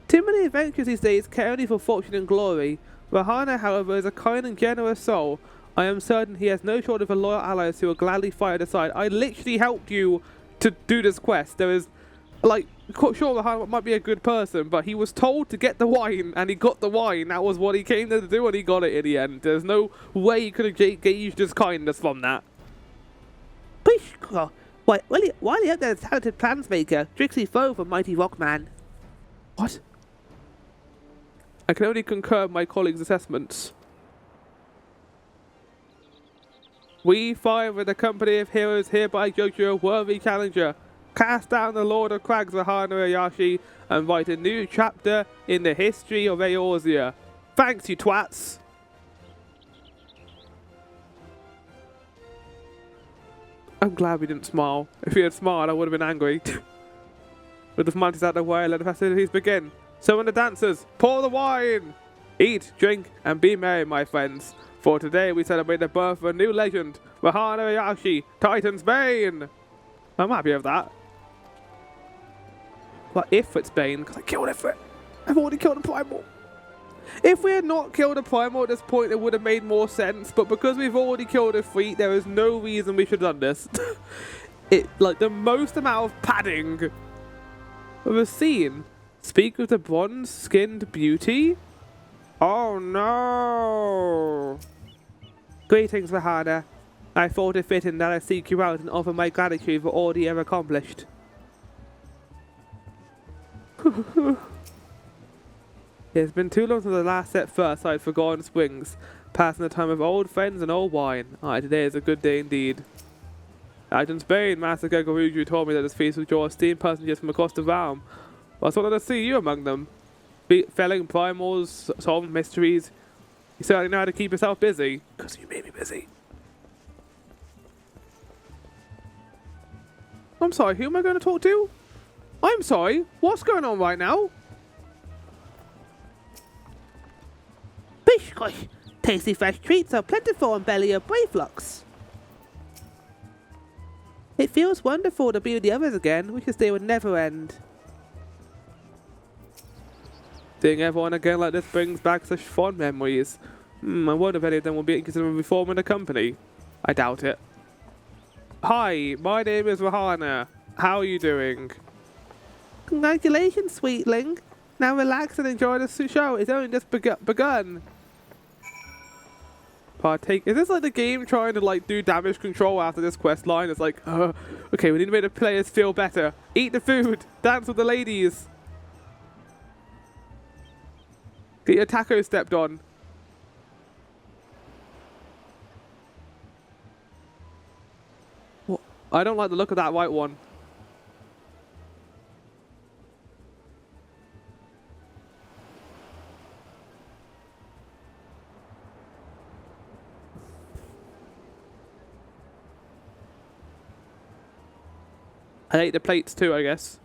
Too many adventures these days care only for fortune and glory. Rahana, however, is a kind and generous soul. I am certain he has no shortage of loyal allies who will gladly fight at his side. I literally helped you to do this quest. There is, like, sure, Rahana might be a good person, but he was told to get the wine, and he got the wine. That was what he came there to do, and he got it in the end. There's no way he could have gauged his kindness from that. While you're the talented plans maker, tricksy foe for mighty Rockman. What? I can only concur with my colleagues' assessments. We 5 with the company of heroes hereby judge you a worthy challenger. Cast down the Lord of Crags, Rahana Ayashi, and write a new chapter in the history of Eorzea. Thanks, you twats! I'm glad we didn't smile. If he had smiled, I would have been angry. With the formalities out of the way, let the festivities begin. Summon the dancers, pour the wine! Eat, drink, and be merry, my friends. For today we celebrate the birth of a new legend, Rahana Ayashi, Titan's Bane! I'm happy with that. But if it's Bane, because I killed Ifrit. I've already killed a Primal. If we had not killed a Primal at this point, it would have made more sense. But because we've already killed a Ifrit, there is no reason we should have done this. Like, the most amount of padding of a scene. Speak of the bronze-skinned beauty? Oh no! Greetings, Rahana. I thought it fitting that I seek you out and offer my gratitude for all you have accomplished. It's been too long since the last set first I had forgotten Springs, passing the time with old friends and old wine. Aye, today is a good day indeed. Out in Spain, Master Gagaruju told me that this feast would draw esteemed passengers from across the realm. But I was wanted to see you among them. Felling primals, solving mysteries. You certainly know how to keep yourself busy. Because you made me busy. I'm sorry, who am I going to talk to? I'm sorry, what's going on right now? Bish gosh, tasty fresh treats are plentiful in belly of Brayflox. It feels wonderful to be with the others again, wishes they would never end. Seeing everyone again like this brings back such fond memories. I wonder if any of them will be interested in reforming the company. I doubt it. Hi, my name is Rahana. How are you doing? Congratulations, sweetling. Now relax and enjoy the show. It's only just begun. Partake. Is this like the game trying to like do damage control after this quest line? It's like, okay, we need to make the players feel better. Eat the food. Dance with the ladies. Get your taco stepped on. What? I don't like the look of that white one. I ate the plates too, I guess.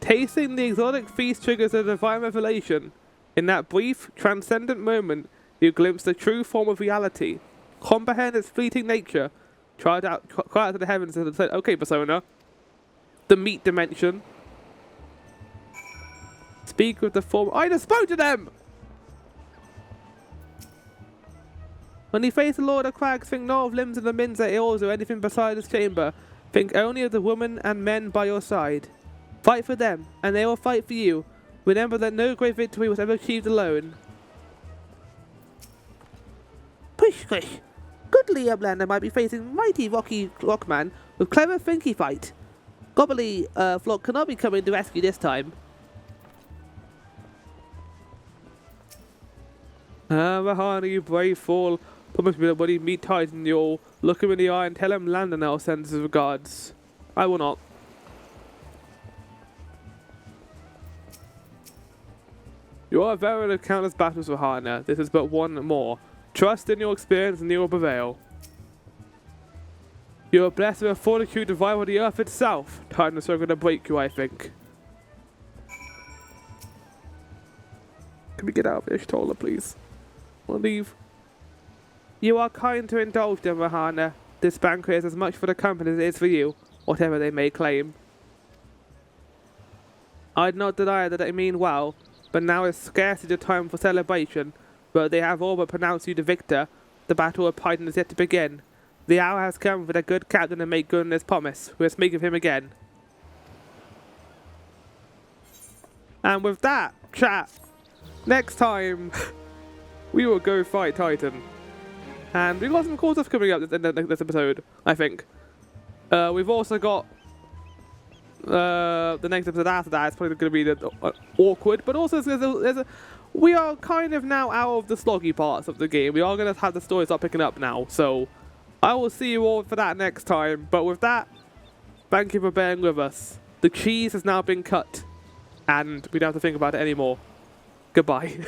Tasting the exotic feast triggers a divine revelation. In that brief, transcendent moment, you glimpse the true form of reality. Comprehend its fleeting nature. Cry out to the heavens and say, okay, Persona. The meat dimension. Speak with the form. I just spoke to them! When you face the Lord of Crags, think not of Limsa Lominsa ills or anything beside his chamber. Think only of the women and men by your side. Fight for them, and they will fight for you. Remember that no great victory was ever achieved alone. Push, push. Goodly Uplander might be facing mighty Rocky Rockman with clever thinky fight. Gobbly Flock cannot be coming to rescue this time. Rahana, you brave fool. Promise me that when you meet Titan, you'll look him in the eye and tell him Landonel sends his regards. I will not. You are veteran of countless battles, Rahana. This is but one more. Trust in your experience and you will prevail. You are blessed with a fortitude to rival the earth itself. Titan is so going to break you, I think. Can we get out of Ishtola, please? We'll leave. You are kind to indulge them, Rahana. This banquet is as much for the company as it is for you, whatever they may claim. I'd not deny that they mean well, but now is scarcely the time for celebration. But they have all but pronounced you the victor. The battle of Titan is yet to begin. The hour has come for the good captain to make good on his promise. We'll speak of him again. And with that, chat, next time, we will go fight Titan. And we've got some cool stuff coming up in this episode, I think. We've also got the next episode after that. It's probably going to be awkward, but also we are kind of now out of the sloggy parts of the game. We are going to have the story start picking up now. So I will see you all for that next time. But with that, thank you for bearing with us. The cheese has now been cut, and we don't have to think about it anymore. Goodbye.